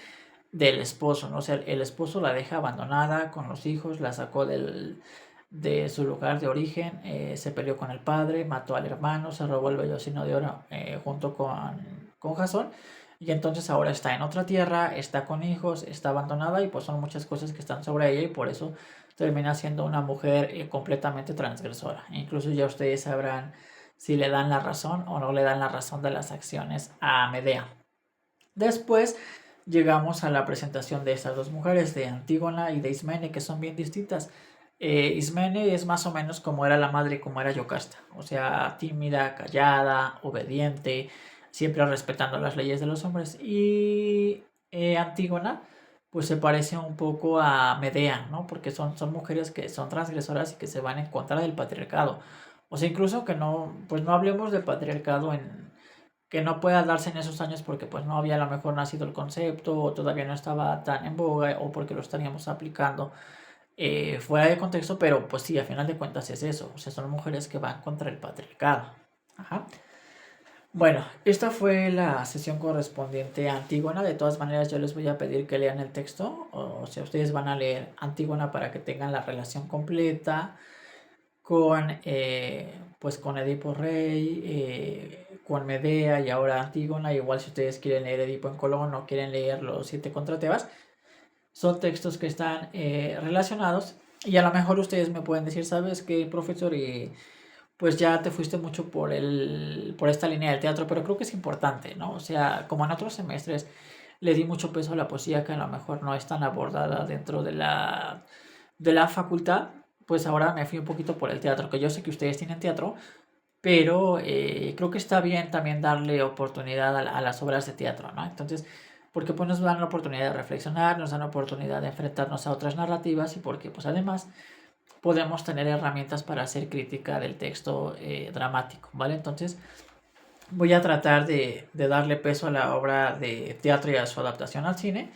del esposo, ¿no? O sea, el esposo la deja abandonada con los hijos, la sacó de su lugar de origen, se peleó con el padre, mató al hermano, se robó el vellocino de oro junto con Jasón, y entonces ahora está en otra tierra, está con hijos, está abandonada, y pues son muchas cosas que están sobre ella y por eso termina siendo una mujer completamente transgresora. Incluso ya ustedes sabrán si le dan la razón o no le dan la razón de las acciones a Medea. Después llegamos a la presentación de estas dos mujeres, de Antígona y de Ismene, que son bien distintas. Ismene es más o menos como era la madre, como era Yocasta, o sea, tímida, callada, obediente, siempre respetando las leyes de los hombres. Y Antígona, pues se parece un poco a Medea, ¿no? Porque son mujeres que son transgresoras y que se van en contra del patriarcado. O sea, incluso que no, pues no hablemos del patriarcado que no pueda darse en esos años porque pues no había a lo mejor nacido el concepto o todavía no estaba tan en boga o porque lo estaríamos aplicando fuera de contexto, pero pues sí, a final de cuentas es eso, o sea, son mujeres que van contra el patriarcado. Ajá. Bueno, esta fue la sesión correspondiente a Antígona. De todas maneras, yo les voy a pedir que lean el texto, o sea, ustedes van a leer Antígona para que tengan la relación completa pues con Edipo Rey, con Medea y ahora Antígona. Igual si ustedes quieren leer Edipo en Colón o quieren leer los 7 contra Tebas, son textos que están relacionados y a lo mejor ustedes me pueden decir, ¿sabes qué, profesor? Y pues ya te fuiste mucho por esta línea del teatro, pero creo que es importante, ¿no? O sea, como en otros semestres le di mucho peso a la poesía que a lo mejor no es tan abordada dentro de la facultad, pues ahora me fui un poquito por el teatro, que yo sé que ustedes tienen teatro, pero creo que está bien también darle oportunidad a las obras de teatro, ¿no? Entonces, porque pues nos dan la oportunidad de reflexionar, nos dan la oportunidad de enfrentarnos a otras narrativas y porque pues además podemos tener herramientas para hacer crítica del texto dramático, ¿vale? Entonces, voy a tratar de darle peso a la obra de teatro y a su adaptación al cine.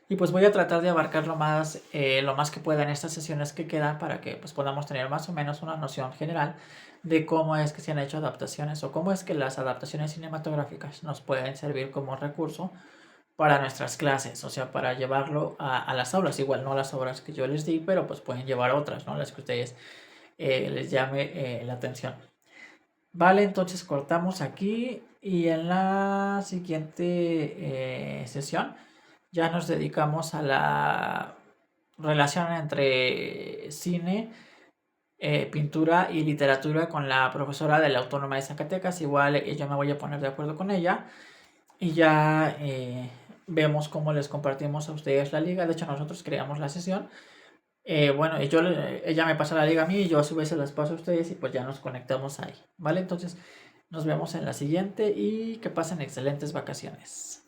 Y pues voy a tratar de abarcar lo más que pueda en estas sesiones que quedan para que pues podamos tener más o menos una noción general de cómo es que se han hecho adaptaciones o cómo es que las adaptaciones cinematográficas nos pueden servir como recurso para nuestras clases, o sea, para llevarlo a las aulas, igual no las obras que yo les di, pero pues pueden llevar otras, ¿no? Las que ustedes les llame la atención. Vale, entonces cortamos aquí y en la siguiente sesión ya nos dedicamos a la relación entre cine, pintura y literatura con la profesora de la Autónoma de Zacatecas. Igual yo me voy a poner de acuerdo con ella y ya vemos cómo les compartimos a ustedes la liga. De hecho, nosotros creamos la sesión. Bueno, ella me pasa la liga a mí y yo a su vez se las paso a ustedes y pues ya nos conectamos ahí. ¿Vale? Entonces nos vemos en la siguiente y que pasen excelentes vacaciones.